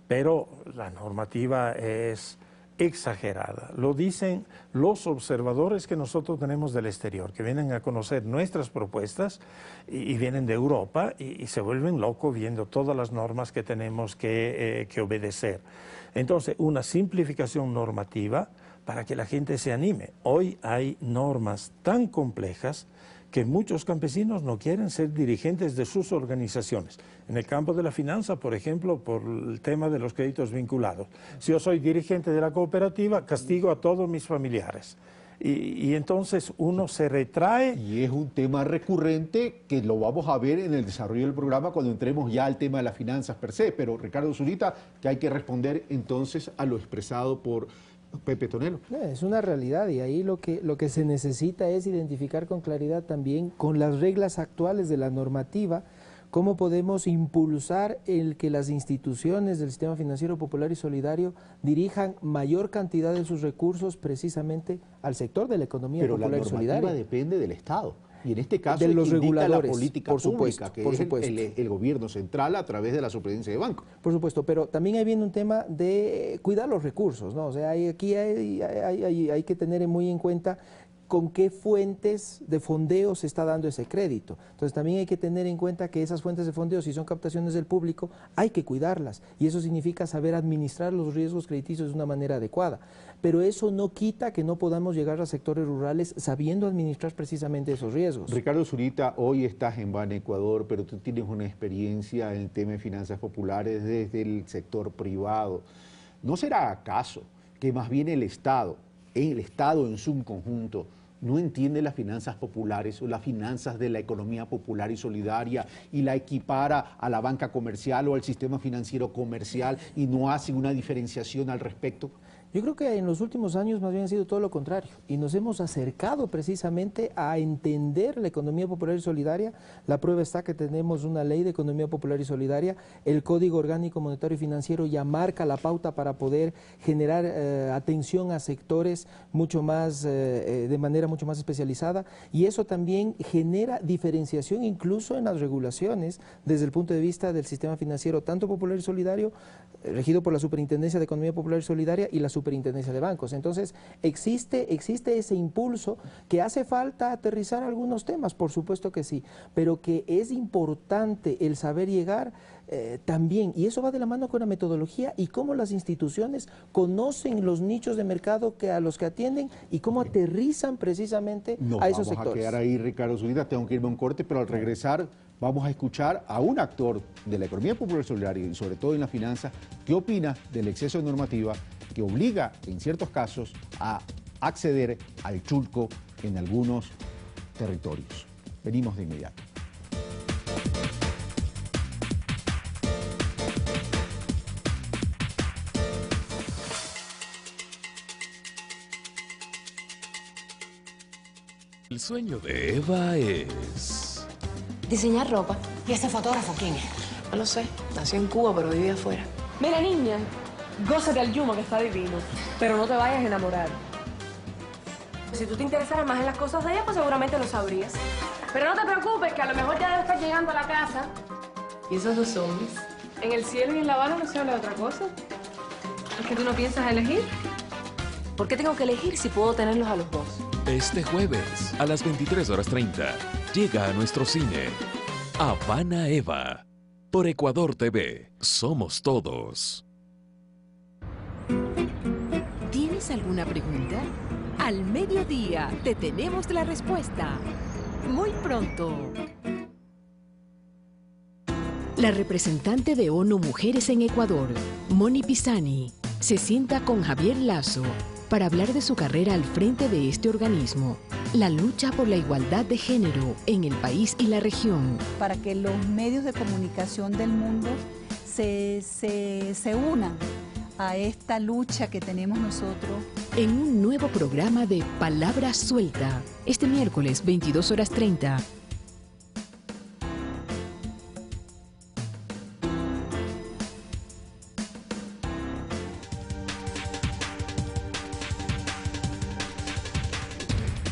Pero la normativa es exagerada. Lo dicen los observadores que nosotros tenemos del exterior, que vienen a conocer nuestras propuestas y vienen de Europa y se vuelven locos viendo todas las normas que tenemos que obedecer. Entonces, una simplificación normativa para que la gente se anime. Hoy hay normas tan complejas que muchos campesinos no quieren ser dirigentes de sus organizaciones. En el campo de la finanza, por ejemplo, por el tema de los créditos vinculados. Si yo soy dirigente de la cooperativa, castigo a todos mis familiares. Y entonces uno se retrae. Y es un tema recurrente que lo vamos a ver en el desarrollo del programa cuando entremos ya al tema de las finanzas per se. Pero Ricardo Zurita, que hay que responder entonces a lo expresado por Pepe Tonelo. Es una realidad y ahí lo que se necesita es identificar con claridad también con las reglas actuales de la normativa cómo podemos impulsar el que las instituciones del sistema financiero popular y solidario dirijan mayor cantidad de sus recursos precisamente al sector de la economía popular y solidaria. Pero la normativa depende del Estado. Y en este caso de los reguladores, la política por supuesto, pública, que es el gobierno central a través de la superintendencia de banco. Por supuesto, pero también ahí viene un tema de cuidar los recursos, ¿no? O sea, aquí hay que tener muy en cuenta con qué fuentes de fondeo se está dando ese crédito. Entonces también hay que tener en cuenta que esas fuentes de fondeo, si son captaciones del público, hay que cuidarlas. Y eso significa saber administrar los riesgos crediticios de una manera adecuada. Pero eso no quita que no podamos llegar a sectores rurales sabiendo administrar precisamente esos riesgos. Ricardo Zurita, hoy estás en Ban Ecuador, pero tú tienes una experiencia en el tema de finanzas populares desde el sector privado. ¿No será acaso que más bien el Estado en su conjunto, no entiende las finanzas populares o las finanzas de la economía popular y solidaria y la equipara a la banca comercial o al sistema financiero comercial y no hace una diferenciación al respecto? Yo creo que en los últimos años más bien ha sido todo lo contrario y nos hemos acercado precisamente a entender la economía popular y solidaria. La prueba está que tenemos una ley de economía popular y solidaria, el Código Orgánico Monetario y Financiero ya marca la pauta para poder generar atención a sectores mucho más, de manera mucho más especializada, y eso también genera diferenciación incluso en las regulaciones desde el punto de vista del sistema financiero, tanto popular y solidario, regido por la Superintendencia de Economía Popular y Solidaria y la Superintendencia de Bancos. Entonces, existe ese impulso que hace falta aterrizar algunos temas, por supuesto que sí, pero que es importante el saber llegar también, y eso va de la mano con la metodología y cómo las instituciones conocen los nichos de mercado a los que atienden y cómo aterrizan precisamente a esos sectores. Vamos a quedar ahí, Ricardo Zurita, tengo que irme a un corte, pero al regresar vamos a escuchar a un actor de la economía popular y solidaria y sobre todo en la finanza, qué opina del exceso de normativa que obliga en ciertos casos a acceder al chulco en algunos territorios. Venimos de inmediato. El sueño de Eva es... diseñar ropa. ¿Y ese fotógrafo quién es? No lo sé. Nació en Cuba, pero vive afuera. Mira, niña, gózate al Yuma, que está divino. Pero no te vayas a enamorar. Si tú te interesaras más en las cosas de ella, pues seguramente lo sabrías. Pero no te preocupes, que a lo mejor ya debe estar llegando a la casa. ¿Y esos dos hombres? En el cielo y en La Habana no se habla de otra cosa. ¿Es que tú no piensas elegir? ¿Por qué tengo que elegir si puedo tenerlos a los dos? Este jueves, a las 23:30, llega a nuestro cine Habana Eva, por Ecuador TV. Somos todos. ¿Tienes alguna pregunta? Al mediodía te tenemos la respuesta. Muy pronto. La representante de ONU Mujeres en Ecuador, Moni Pisani, se sienta con Javier Lazo para hablar de su carrera al frente de este organismo, la lucha por la igualdad de género en el país y la región. Para que los medios de comunicación del mundo se unan a esta lucha que tenemos nosotros. En un nuevo programa de Palabra Suelta, este miércoles 22:30.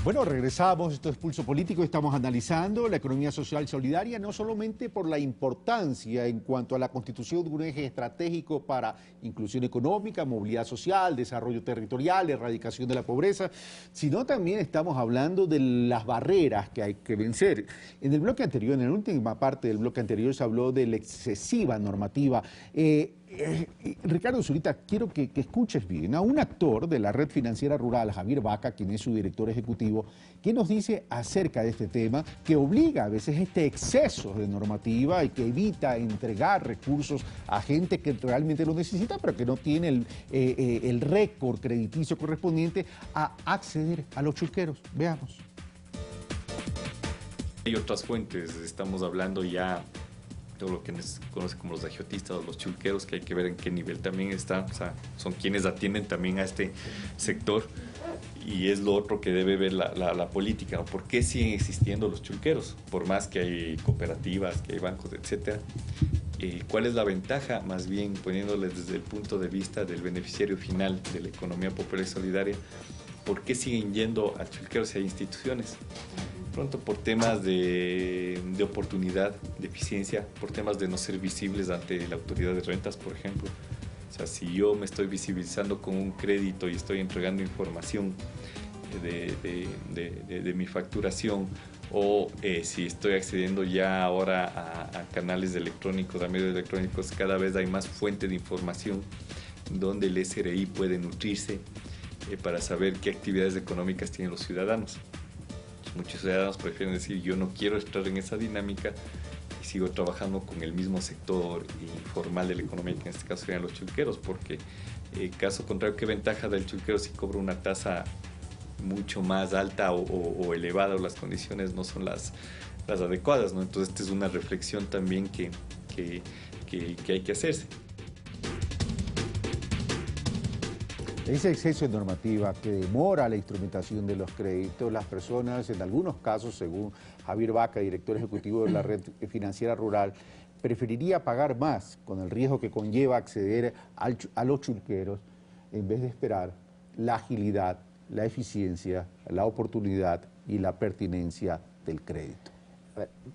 Bueno, regresamos, esto es Pulso Político, estamos analizando la economía social solidaria, no solamente por la importancia en cuanto a la constitución de un eje estratégico para inclusión económica, movilidad social, desarrollo territorial, erradicación de la pobreza, sino también estamos hablando de las barreras que hay que vencer. En el bloque anterior, en la última parte del bloque anterior, se habló de la excesiva normativa. Ricardo Zurita, quiero que escuches bien a un actor de la Red Financiera Rural, Javier Vaca, quien es su director ejecutivo, que nos dice acerca de este tema, que obliga a veces este exceso de normativa y que evita entregar recursos a gente que realmente lo necesita, pero que no tiene el récord crediticio correspondiente a acceder a los chulqueros. Veamos. Hay otras fuentes, estamos hablando ya todo lo que se conoce como los agiotistas o los chulqueros, que hay que ver en qué nivel también está, o sea, son quienes atienden también a este sector, y es lo otro que debe ver la política, ¿no? ¿Por qué siguen existiendo los chulqueros? Por más que hay cooperativas, que hay bancos, etcétera. ¿Cuál es la ventaja? Más bien poniéndoles desde el punto de vista del beneficiario final de la economía popular y solidaria, ¿por qué siguen yendo a chulqueros y a instituciones? Pronto por temas de oportunidad, de eficiencia, por temas de no ser visibles ante la autoridad de rentas, por ejemplo. O sea, si yo me estoy visibilizando con un crédito y estoy entregando información de mi facturación, o si estoy accediendo ya ahora a canales electrónicos, a medios electrónicos, cada vez hay más fuentes de información donde el SRI puede nutrirse para saber qué actividades económicas tienen los ciudadanos. Muchos ciudadanos prefieren decir, yo no quiero estar en esa dinámica y sigo trabajando con el mismo sector informal de la economía, que en este caso serían los chulqueros, porque caso contrario, ¿qué ventaja del chulquero si cobra una tasa mucho más alta o elevada, o las condiciones no son las adecuadas, ¿no? Entonces esta es una reflexión también que hay que hacerse. Ese exceso de normativa que demora la instrumentación de los créditos, las personas, en algunos casos, según Javier Vaca, director ejecutivo de la Red Financiera Rural, preferiría pagar más con el riesgo que conlleva acceder a los chulqueros en vez de esperar la agilidad, la eficiencia, la oportunidad y la pertinencia del crédito.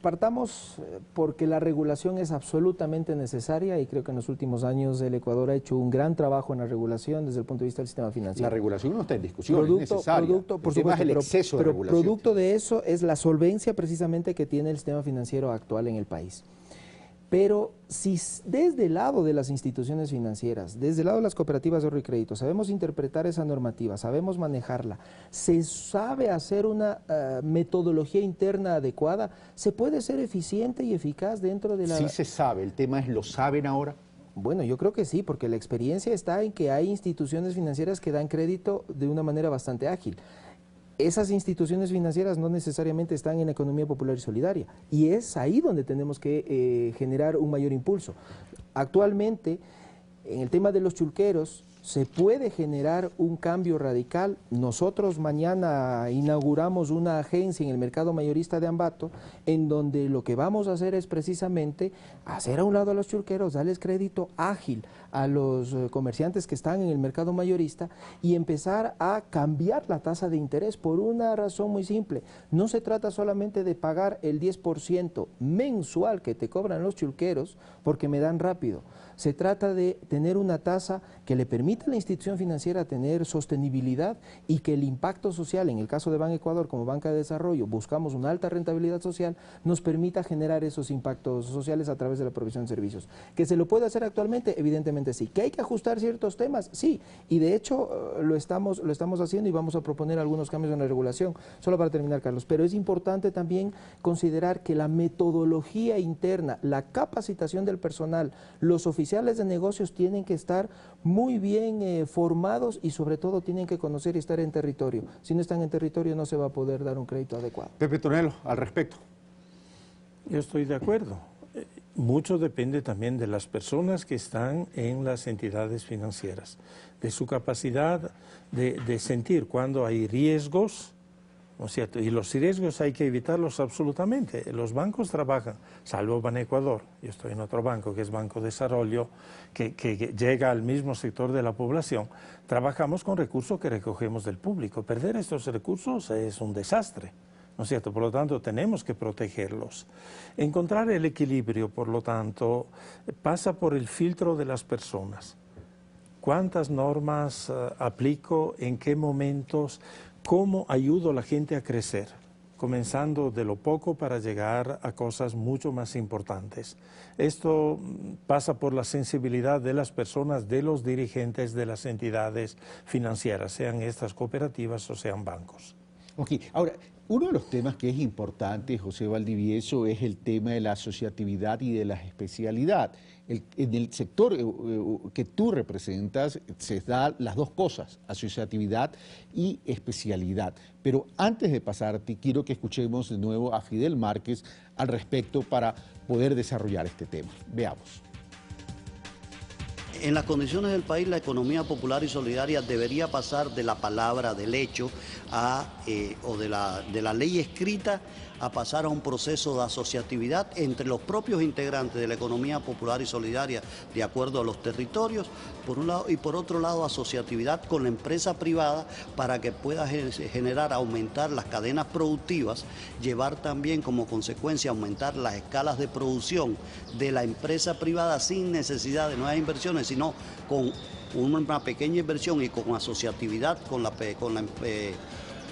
Partamos porque la regulación es absolutamente necesaria y creo que en los últimos años el Ecuador ha hecho un gran trabajo en la regulación desde el punto de vista del sistema financiero. La regulación no está en discusión, es necesaria. Por supuesto, el exceso de regulación. Producto de eso es la solvencia precisamente que tiene el sistema financiero actual en el país. Pero si desde el lado de las instituciones financieras, desde el lado de las cooperativas de ahorro y crédito, sabemos interpretar esa normativa, sabemos manejarla, se sabe hacer una metodología interna adecuada, se puede ser eficiente y eficaz dentro de la... Sí se sabe, el tema es, ¿lo saben ahora? Bueno, yo creo que sí, porque la experiencia está en que hay instituciones financieras que dan crédito de una manera bastante ágil. Esas instituciones financieras no necesariamente están en la economía popular y solidaria, y es ahí donde tenemos que generar un mayor impulso. Actualmente, en el tema de los chulqueros, se puede generar un cambio radical. Nosotros mañana inauguramos una agencia en el mercado mayorista de Ambato, en donde lo que vamos a hacer es precisamente hacer a un lado a los chulqueros, darles crédito ágil a los comerciantes que están en el mercado mayorista y empezar a cambiar la tasa de interés por una razón muy simple. No se trata solamente de pagar el 10% mensual que te cobran los chulqueros porque me dan rápido. Se trata de tener una tasa que le permita a la institución financiera tener sostenibilidad y que el impacto social, en el caso de Ban Ecuador como banca de desarrollo, buscamos una alta rentabilidad social, nos permita generar esos impactos sociales a través de la provisión de servicios. ¿Que se lo puede hacer actualmente? Evidentemente sí. ¿Que hay que ajustar ciertos temas? Sí. Y de hecho lo estamos haciendo y vamos a proponer algunos cambios en la regulación. Solo para terminar, Carlos, pero es importante también considerar que la metodología interna, la capacitación del personal, los oficiales de negocios tienen que estar muy bien formados y sobre todo tienen que conocer y estar en territorio. Si no están en territorio no se va a poder dar un crédito adecuado. Pepe Tonelo, al respecto. Yo estoy de acuerdo. Mucho depende también de las personas que están en las entidades financieras, de su capacidad de sentir cuando hay riesgos, ¿no es cierto? Y los riesgos hay que evitarlos absolutamente. Los bancos trabajan, salvo Ban Ecuador, yo estoy en otro banco que es Banco Desarrollo, que llega al mismo sector de la población, trabajamos con recursos que recogemos del público. Perder estos recursos es un desastre, ¿no es cierto? Por lo tanto, tenemos que protegerlos. Encontrar el equilibrio, por lo tanto, pasa por el filtro de las personas. ¿Cuántas normas aplico? ¿En qué momentos? ¿Cómo ayudo a la gente a crecer? Comenzando de lo poco para llegar a cosas mucho más importantes. Esto pasa por la sensibilidad de las personas, de los dirigentes de las entidades financieras, sean estas cooperativas o sean bancos. Ok, ahora, uno de los temas que es importante, José Valdivieso, es el tema de la asociatividad y de la especialidad. En el sector que tú representas se da las dos cosas, asociatividad y especialidad. Pero antes de pasarte, quiero que escuchemos de nuevo a Fidel Márquez al respecto para poder desarrollar este tema. Veamos. En las condiciones del país, la economía popular y solidaria debería pasar de la palabra, del hecho, o de la ley escrita, a pasar a un proceso de asociatividad entre los propios integrantes de la economía popular y solidaria, de acuerdo a los territorios, por un lado, y por otro lado asociatividad con la empresa privada para que pueda generar, aumentar las cadenas productivas, llevar también como consecuencia aumentar las escalas de producción de la empresa privada sin necesidad de nuevas inversiones, sino con una pequeña inversión y con asociatividad con la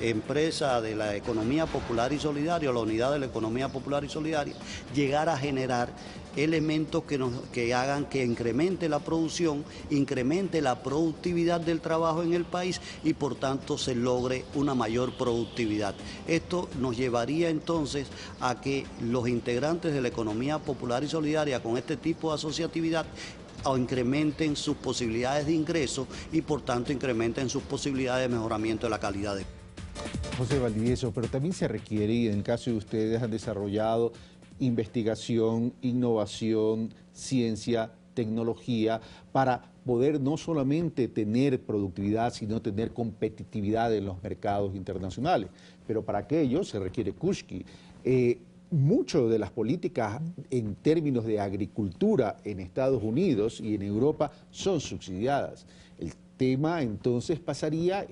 empresa de la economía popular y solidaria, la unidad de la economía popular y solidaria, llegar a generar elementos que hagan que incremente la producción, incremente la productividad del trabajo en el país y por tanto se logre una mayor productividad. Esto nos llevaría entonces a que los integrantes de la economía popular y solidaria con este tipo de asociatividad o incrementen sus posibilidades de ingreso y por tanto incrementen sus posibilidades de mejoramiento de la calidad de vida. José Valdivieso, pero también se requiere, y en el caso de ustedes han desarrollado investigación, innovación, ciencia tecnología para poder no solamente tener productividad, sino tener competitividad en los mercados internacionales. Pero para aquello se requiere Kuczki. Mucho de las políticas en términos de agricultura en Estados Unidos y en Europa son subsidiadas. El tema entonces pasaría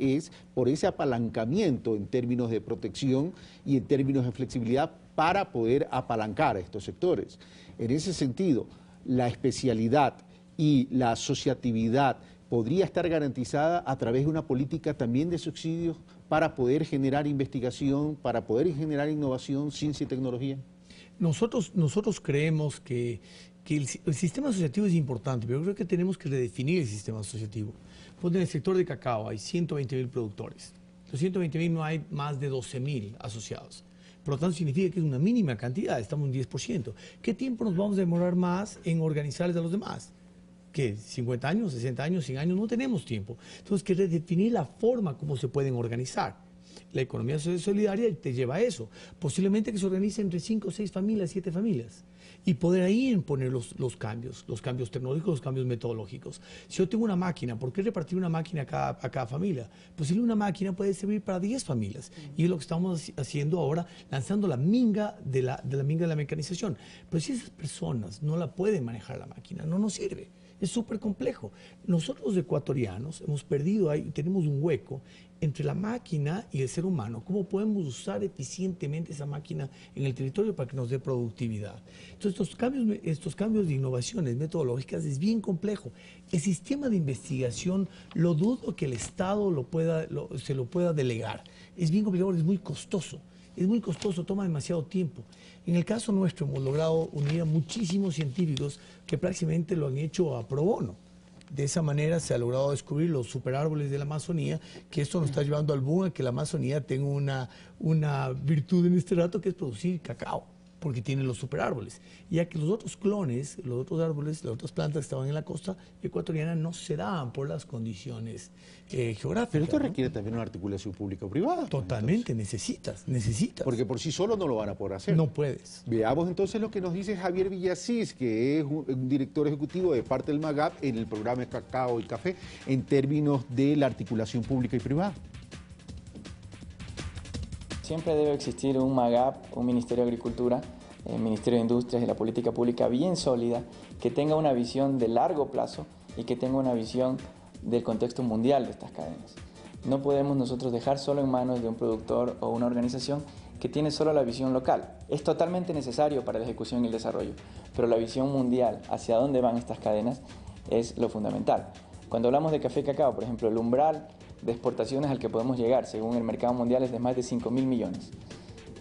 por ese apalancamiento en términos de protección y en términos de flexibilidad para poder apalancar a estos sectores. En ese sentido, la especialidad y la asociatividad podría estar garantizada a través de una política también de subsidios para poder generar investigación, para poder generar innovación, ciencia y tecnología. Nosotros creemos que el sistema asociativo es importante, pero creo que tenemos que redefinir el sistema asociativo. Pues en el sector de cacao hay 120.000 productores. Los 120.000 no hay más de 12.000 asociados. Por lo tanto, significa que es una mínima cantidad, estamos en 10%. ¿Qué tiempo nos vamos a demorar más en organizarles a los demás? ¿Qué? ¿50 años, 60 años, 100 años? No tenemos tiempo. Entonces, que redefinir la forma como se pueden organizar. La economía solidaria te lleva a eso. Posiblemente que se organice entre 5, 6 familias, 7 familias. Y poder ahí imponer los cambios tecnológicos, los cambios metodológicos. Si yo tengo una máquina, ¿por qué repartir una máquina a cada familia? Posible una máquina puede servir para 10 familias. Y es lo que estamos haciendo ahora, lanzando la minga de la mecanización. Pero si esas personas no la pueden manejar la máquina, no nos sirve. Es súper complejo. Nosotros los ecuatorianos hemos perdido ahí, tenemos un hueco entre la máquina y el ser humano. ¿Cómo podemos usar eficientemente esa máquina en el territorio para que nos dé productividad? Entonces, estos cambios de innovaciones metodológicas es bien complejo. El sistema de investigación, lo dudo que el Estado se lo pueda delegar. Es bien complicado, es muy costoso. Es muy costoso, toma demasiado tiempo. En el caso nuestro hemos logrado unir a muchísimos científicos que prácticamente lo han hecho a pro bono. De esa manera se ha logrado descubrir los superárboles de la Amazonía, que esto nos está llevando al boom a que la Amazonía tenga una virtud en este rato que es producir cacao, porque tiene los superárboles. Ya que los otros clones, los otros árboles, las otras plantas que estaban en la costa ecuatoriana no se daban por las condiciones geográficas. Pero esto requiere también una articulación pública-privada. Totalmente, necesitas. Porque por sí solo no lo van a poder hacer. No puedes. Veamos entonces lo que nos dice Javier Villasís, que es un director ejecutivo de parte del MAGAP en el programa de Cacao y Café, en términos de la articulación pública y privada. Siempre debe existir un MAGAP, un Ministerio de Agricultura, el Ministerio de Industrias y la política pública bien sólida, que tenga una visión de largo plazo y que tenga una visión del contexto mundial de estas cadenas. No podemos nosotros dejar solo en manos de un productor o una organización que tiene solo la visión local. Es totalmente necesario para la ejecución y el desarrollo, pero la visión mundial, hacia dónde van estas cadenas, es lo fundamental. Cuando hablamos de café y cacao, por ejemplo, el umbral de exportaciones al que podemos llegar, según el mercado mundial, es de más de 5.000 millones.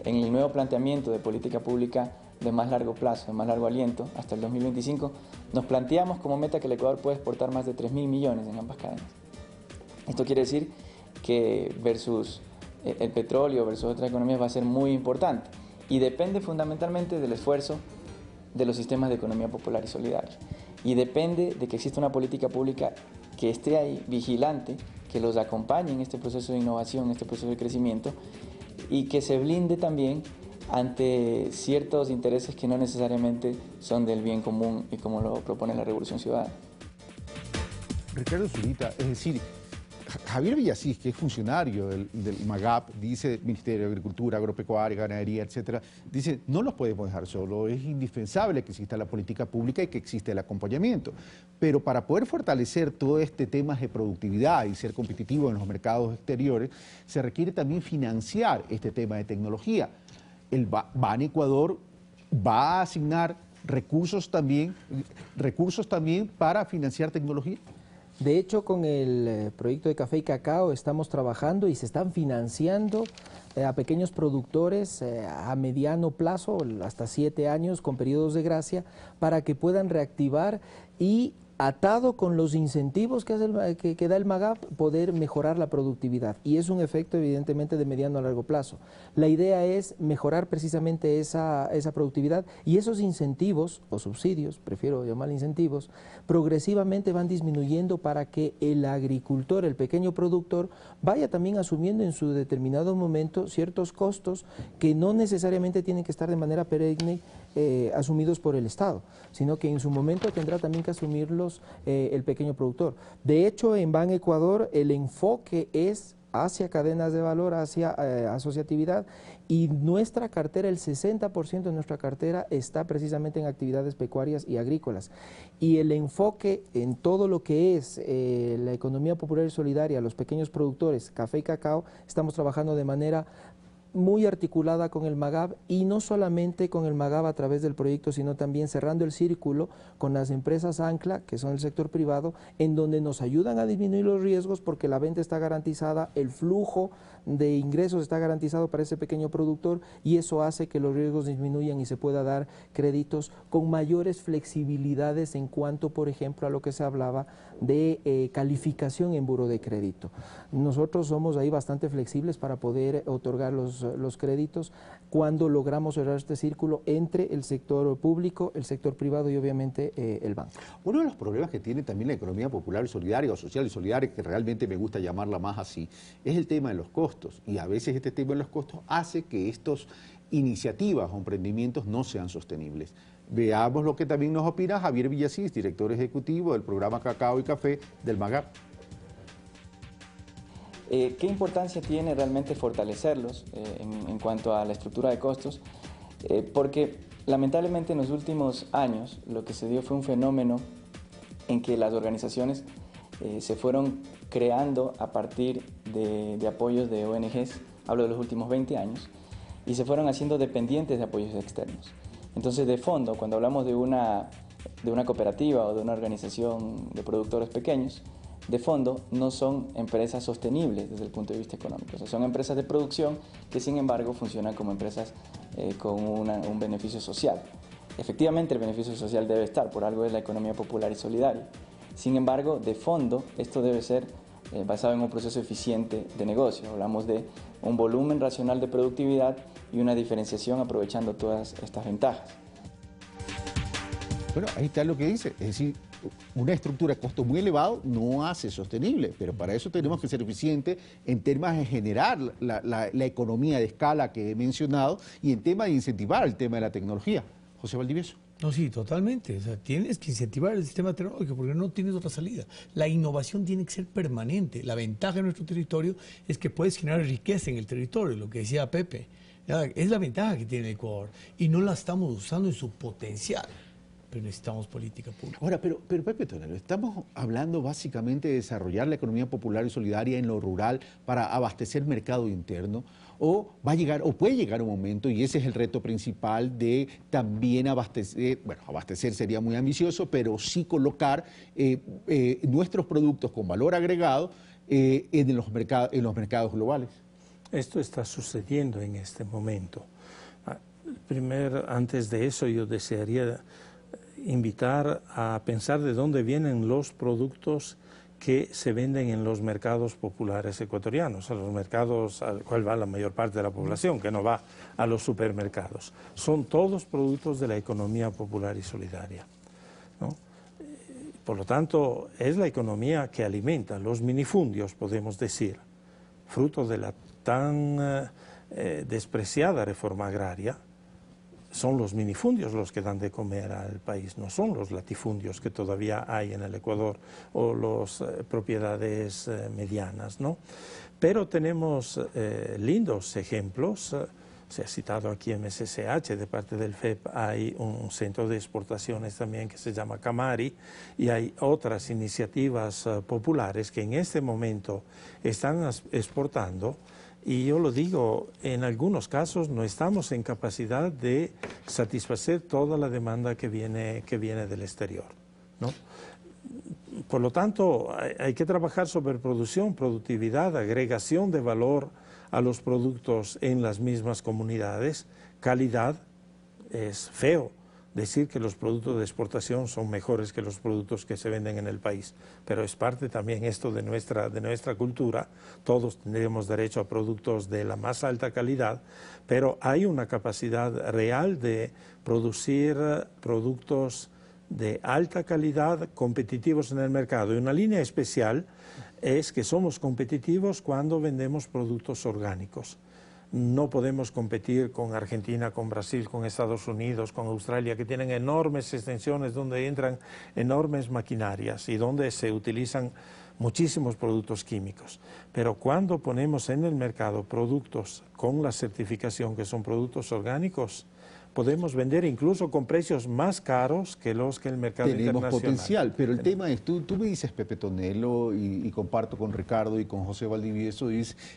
En el nuevo planteamiento de política pública de más largo plazo, de más largo aliento, hasta el 2025, nos planteamos como meta que el Ecuador puede exportar más de 3.000 millones en ambas cadenas. Esto quiere decir que versus el petróleo, versus otras economías, va a ser muy importante y depende fundamentalmente del esfuerzo de los sistemas de economía popular y solidaria. Y depende de que exista una política pública que esté ahí vigilante, que los acompañe en este proceso de innovación, en este proceso de crecimiento y que se blinde también ante ciertos intereses que no necesariamente son del bien común y como lo propone la Revolución Ciudadana. Ricardo Zurita, es decir, Javier Villasís, que es funcionario del MAGAP, dice Ministerio de Agricultura, Agropecuaria, Ganadería, etcétera, dice, no los podemos dejar solos, es indispensable que exista la política pública y que exista el acompañamiento. Pero para poder fortalecer todo este tema de productividad y ser competitivo en los mercados exteriores, se requiere también financiar este tema de tecnología. El BAN Ecuador va a asignar recursos también para financiar tecnología. De hecho, con el proyecto de café y cacao estamos trabajando y se están financiando a pequeños productores a mediano plazo, hasta 7 años, con periodos de gracia, para que puedan reactivar y, atado con los incentivos que da el MAGAP, poder mejorar la productividad. Y es un efecto evidentemente de mediano a largo plazo. La idea es mejorar precisamente esa productividad y esos incentivos, o subsidios, prefiero llamar incentivos, progresivamente van disminuyendo para que el agricultor, el pequeño productor, vaya también asumiendo en su determinado momento ciertos costos que no necesariamente tienen que estar de manera perenne asumidos por el Estado, sino que en su momento tendrá también que asumirlos el pequeño productor. De hecho, en Ban Ecuador el enfoque es hacia cadenas de valor, hacia asociatividad, y nuestra cartera, el 60% de nuestra cartera está precisamente en actividades pecuarias y agrícolas. Y el enfoque en todo lo que es la economía popular y solidaria, los pequeños productores, café y cacao, estamos trabajando de manera muy articulada con el MAGAB, y no solamente con el MAGAB a través del proyecto, sino también cerrando el círculo con las empresas ancla, que son el sector privado, en donde nos ayudan a disminuir los riesgos porque la venta está garantizada, el flujo de ingresos está garantizado para ese pequeño productor, y eso hace que los riesgos disminuyan y se pueda dar créditos con mayores flexibilidades en cuanto, por ejemplo, a lo que se hablaba de calificación en buro de crédito. Nosotros somos ahí bastante flexibles para poder otorgar los créditos cuando logramos cerrar este círculo entre el sector público, el sector privado y obviamente el banco. Uno de los problemas que tiene también la economía popular y solidaria, o social y solidaria, que realmente me gusta llamarla más así, es el tema de los costos, y a veces este tema de los costos hace que estas iniciativas o emprendimientos no sean sostenibles. Veamos lo que también nos opina Javier Villasís, director ejecutivo del programa Cacao y Café del MAGAB. ¿Qué importancia tiene realmente fortalecerlos en cuanto a la estructura de costos? Porque lamentablemente en los últimos años lo que se dio fue un fenómeno en que las organizaciones se fueron creando a partir de apoyos de ONGs, hablo de los últimos 20 años, y se fueron haciendo dependientes de apoyos externos. Entonces, de fondo, cuando hablamos de una cooperativa o de una organización de productores pequeños, de fondo no son empresas sostenibles desde el punto de vista económico. O sea, son empresas de producción que, sin embargo, funcionan como empresas con un beneficio social. Efectivamente, el beneficio social debe estar, por algo es la economía popular y solidaria. Sin embargo, de fondo, esto debe ser basado en un proceso eficiente de negocio. Hablamos de un volumen racional de productividad y una diferenciación aprovechando todas estas ventajas. Bueno, ahí está lo que dice, es decir, una estructura de costo muy elevado no hace sostenible, pero para eso tenemos que ser eficientes en temas de generar la economía de escala que he mencionado y en tema de incentivar el tema de la tecnología. José Valdivieso. No, sí, totalmente. O sea, tienes que incentivar el sistema tecnológico porque no tienes otra salida. La innovación tiene que ser permanente. La ventaja de nuestro territorio es que puedes generar riqueza en el territorio, lo que decía Pepe. Es la ventaja que tiene el Ecuador y no la estamos usando en su potencial. Pero necesitamos política pública. Ahora, pero Pepe Tonelo, estamos hablando básicamente de desarrollar la economía popular y solidaria en lo rural para abastecer mercado interno, o va a llegar, o puede llegar un momento, y ese es el reto principal, de también abastecer, bueno, abastecer sería muy ambicioso, pero sí colocar nuestros productos con valor agregado en los mercados globales. Esto está sucediendo en este momento. Antes de eso, yo desearía invitar a pensar de dónde vienen los productos que se venden en los mercados populares ecuatorianos, a los mercados al cual va la mayor parte de la población, que no va a los supermercados. Son todos productos de la economía popular y solidaria, ¿no? Por lo tanto, es la economía que alimenta los minifundios, podemos decir, fruto de la tan despreciada reforma agraria. Son los minifundios los que dan de comer al país, no son los latifundios que todavía hay en el Ecuador o las propiedades medianas, ¿no? Pero tenemos lindos ejemplos. Se ha citado aquí MSCH, de parte del FEP hay un centro de exportaciones también que se llama Camari, y hay otras iniciativas populares que en este momento están exportando. Y yo lo digo, en algunos casos no estamos en capacidad de satisfacer toda la demanda que viene del exterior, ¿no? Por lo tanto, hay que trabajar sobre producción, productividad, agregación de valor a los productos en las mismas comunidades, calidad. Es feo decir que los productos de exportación son mejores que los productos que se venden en el país, pero es parte también esto de nuestra cultura. Todos tendremos derecho a productos de la más alta calidad, pero hay una capacidad real de producir productos de alta calidad competitivos en el mercado. Y una línea especial es que somos competitivos cuando vendemos productos orgánicos. no podemos competir con Argentina, con Brasil, con Estados Unidos, con Australia, que tienen enormes extensiones donde entran enormes maquinarias y donde se utilizan muchísimos productos químicos. Pero cuando ponemos en el mercado productos con la certificación que son productos orgánicos, podemos vender incluso con precios más caros que los que el mercado internacional. Tenemos potencial, pero el tema es, tú me dices, Pepe Tonelo, y comparto con Ricardo y con José Valdivieso,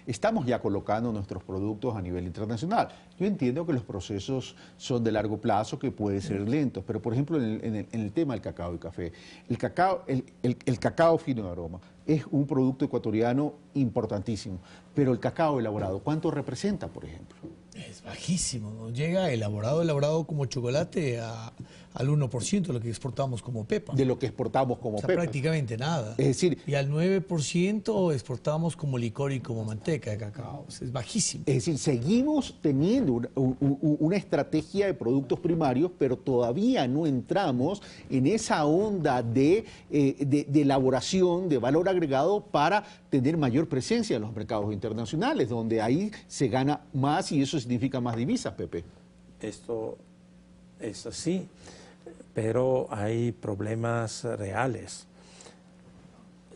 estamos ya colocando nuestros productos a nivel internacional. Yo entiendo que los procesos son de largo plazo, que pueden ser lentos, pero por ejemplo en el tema del cacao y café, el cacao fino de aroma es un producto ecuatoriano importantísimo, pero el cacao elaborado, ¿cuánto representa, por ejemplo? Es bajísimo, ¿no? Llega elaborado como chocolate al 1% de lo que exportamos como pepa. De lo que exportamos como pepa. Prácticamente nada. Es decir, y al 9% exportamos como licor y como manteca de cacao. Es bajísimo. Es decir, seguimos teniendo una estrategia de productos primarios, pero todavía no entramos en esa onda de elaboración, de valor agregado para tener mayor presencia en los mercados internacionales, donde ahí se gana más y eso significa más divisas, Pepe. Esto es así, pero hay problemas reales.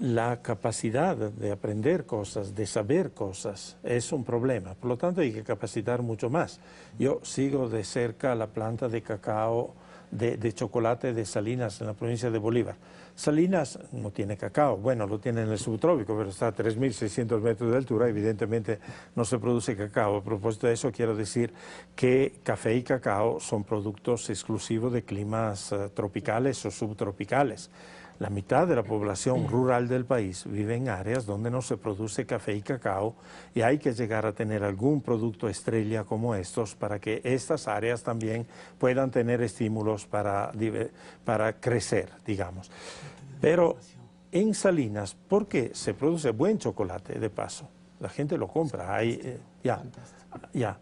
La capacidad de aprender cosas, de saber cosas, es un problema. Por lo tanto, hay que capacitar mucho más. Yo sigo de cerca la planta de cacao, de chocolate de Salinas, en la provincia de Bolívar. Salinas no tiene cacao, bueno, lo tiene en el subtrópico, pero está a 3.600 metros de altura, evidentemente no se produce cacao. A propósito de eso, quiero decir que café y cacao son productos exclusivos de climas tropicales o subtropicales. La mitad de la población rural del país vive en áreas donde no se produce café y cacao y hay que llegar a tener algún producto estrella como estos para que estas áreas también puedan tener estímulos para crecer, digamos. Pero en Salinas, ¿por qué se produce buen chocolate de paso? La gente lo compra, ya.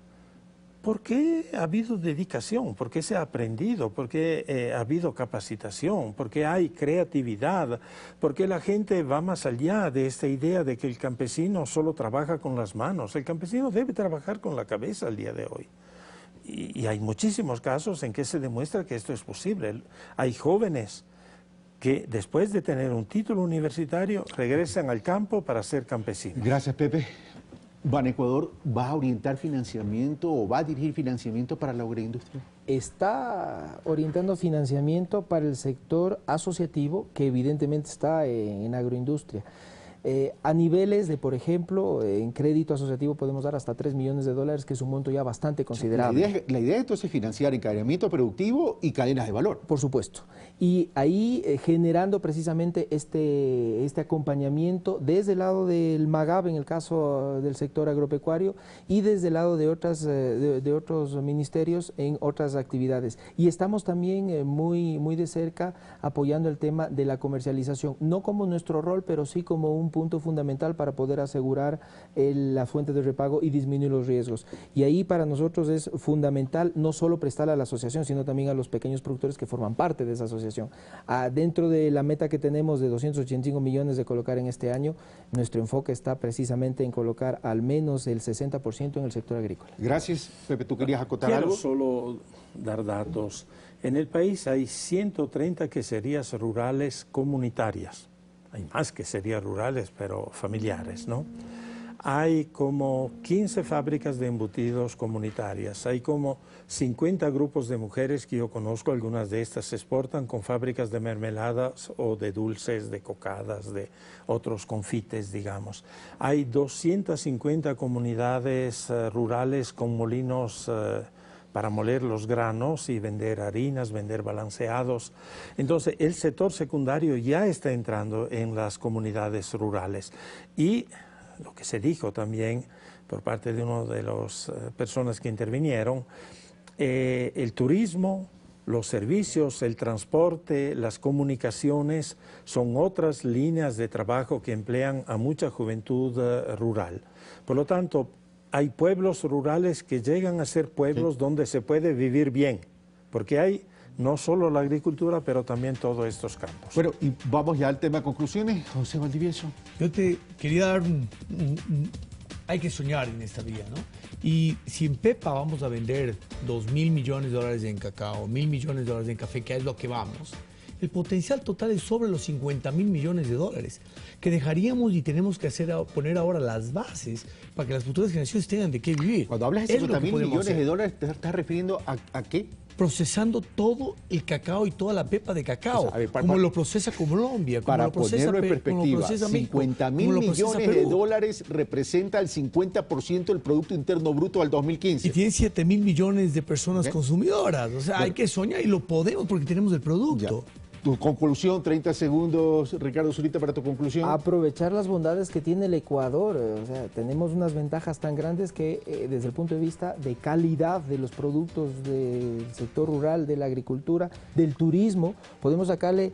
¿Por qué ha habido dedicación? ¿Por qué se ha aprendido? ¿Por qué ha habido capacitación? ¿Por qué hay creatividad? ¿Por qué la gente va más allá de esta idea de que el campesino solo trabaja con las manos? El campesino debe trabajar con la cabeza al día de hoy. Y hay muchísimos casos en que se demuestra que esto es posible. Hay jóvenes que después de tener un título universitario regresan al campo para ser campesinos. Gracias, Pepe. ¿Banecuador va a orientar financiamiento o va a dirigir financiamiento para la agroindustria? Está orientando financiamiento para el sector asociativo, que evidentemente está en agroindustria. A niveles de, por ejemplo, en crédito asociativo podemos dar hasta $3 millones, que es un monto ya bastante considerable. La idea entonces es financiar encadenamiento productivo y cadenas de valor. Por supuesto. Y ahí generando precisamente este acompañamiento desde el lado del MAGAB, en el caso del sector agropecuario, y desde el lado de otros ministerios en otras actividades. Y estamos también muy de cerca apoyando el tema de la comercialización, no como nuestro rol, pero sí como un punto fundamental para poder asegurar la fuente de repago y disminuir los riesgos. Y ahí para nosotros es fundamental no solo prestarle a la asociación, sino también a los pequeños productores que forman parte de esa asociación. Dentro de la meta que tenemos de 285 millones de colocar en este año, nuestro enfoque está precisamente en colocar al menos el 60% en el sector agrícola. Gracias. Pepe, ¿tú querías acotar algo? Quiero solo dar datos. En el país hay 130 queserías rurales comunitarias. Hay más queserías rurales, pero familiares, ¿no? Hay como 15 fábricas de embutidos comunitarias, hay como 50 grupos de mujeres que yo conozco, algunas de estas se exportan con fábricas de mermeladas o de dulces, de cocadas, de otros confites, digamos. Hay 250 comunidades rurales con molinos para moler los granos y vender harinas, vender balanceados. Entonces, el sector secundario ya está entrando en las comunidades rurales. Y lo que se dijo también por parte de una de las personas que intervinieron, el turismo, los servicios, el transporte, las comunicaciones son otras líneas de trabajo que emplean a mucha juventud rural. Por lo tanto, hay pueblos rurales que llegan a ser pueblos donde se puede vivir bien, porque hay no solo la agricultura, pero también todos estos campos. Bueno, y vamos ya al tema de conclusiones, José Valdivieso. Yo te quería dar hay que soñar en esta vida, ¿no? Y si en Pepa vamos a vender 2.000 millones de dólares en cacao, 1.000 millones de dólares en café, que es lo que vamos, el potencial total es sobre los 50.000 millones de dólares, que dejaríamos y tenemos que poner ahora las bases para que las futuras generaciones tengan de qué vivir. Cuando hablas de 50.000 millones de dólares, ¿te estás refiriendo a qué? Procesando todo el cacao y toda la pepa de cacao, como lo procesa Colombia, como para lo procesa ponerlo en perspectiva, 50.000 millones de dólares representa el 50% del Producto Interno Bruto al 2015. Y tienen 7.000 millones de personas consumidoras. O sea, hay que soñar y lo podemos porque tenemos el producto. Ya. Tu conclusión, 30 segundos, Ricardo Zurita, para tu conclusión. Aprovechar las bondades que tiene el Ecuador. O sea, tenemos unas ventajas tan grandes que desde el punto de vista de calidad de los productos del sector rural, de la agricultura, del turismo, podemos sacarle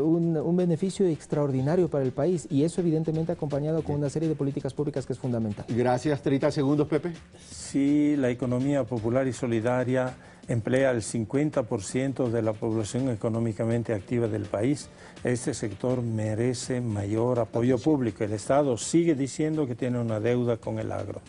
un beneficio extraordinario para el país, y eso evidentemente acompañado con una serie de políticas públicas que es fundamental. Gracias, 30 segundos, Pepe. Sí, la economía popular y solidaria emplea el 50% de la población económicamente activa del país. Este sector merece mayor apoyo público. El Estado sigue diciendo que tiene una deuda con el agro.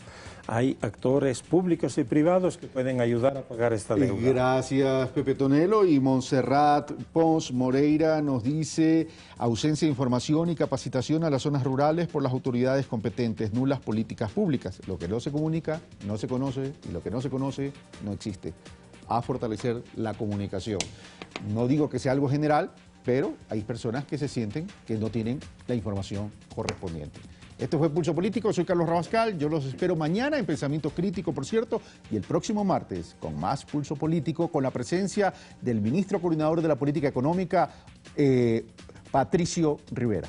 Hay actores públicos y privados que pueden ayudar a pagar esta deuda. Gracias, Pepe Tonelo. Y Montserrat Pons Moreira nos dice: ausencia de información y capacitación a las zonas rurales por las autoridades competentes, nulas políticas públicas. Lo que no se comunica, no se conoce, y lo que no se conoce, no existe. A fortalecer la comunicación. No digo que sea algo general, pero hay personas que se sienten que no tienen la información correspondiente. Esto fue Pulso Político, soy Carlos Rabascal, yo los espero mañana en Pensamiento Crítico, por cierto, y el próximo martes con más Pulso Político, con la presencia del ministro coordinador de la Política Económica, Patricio Rivera.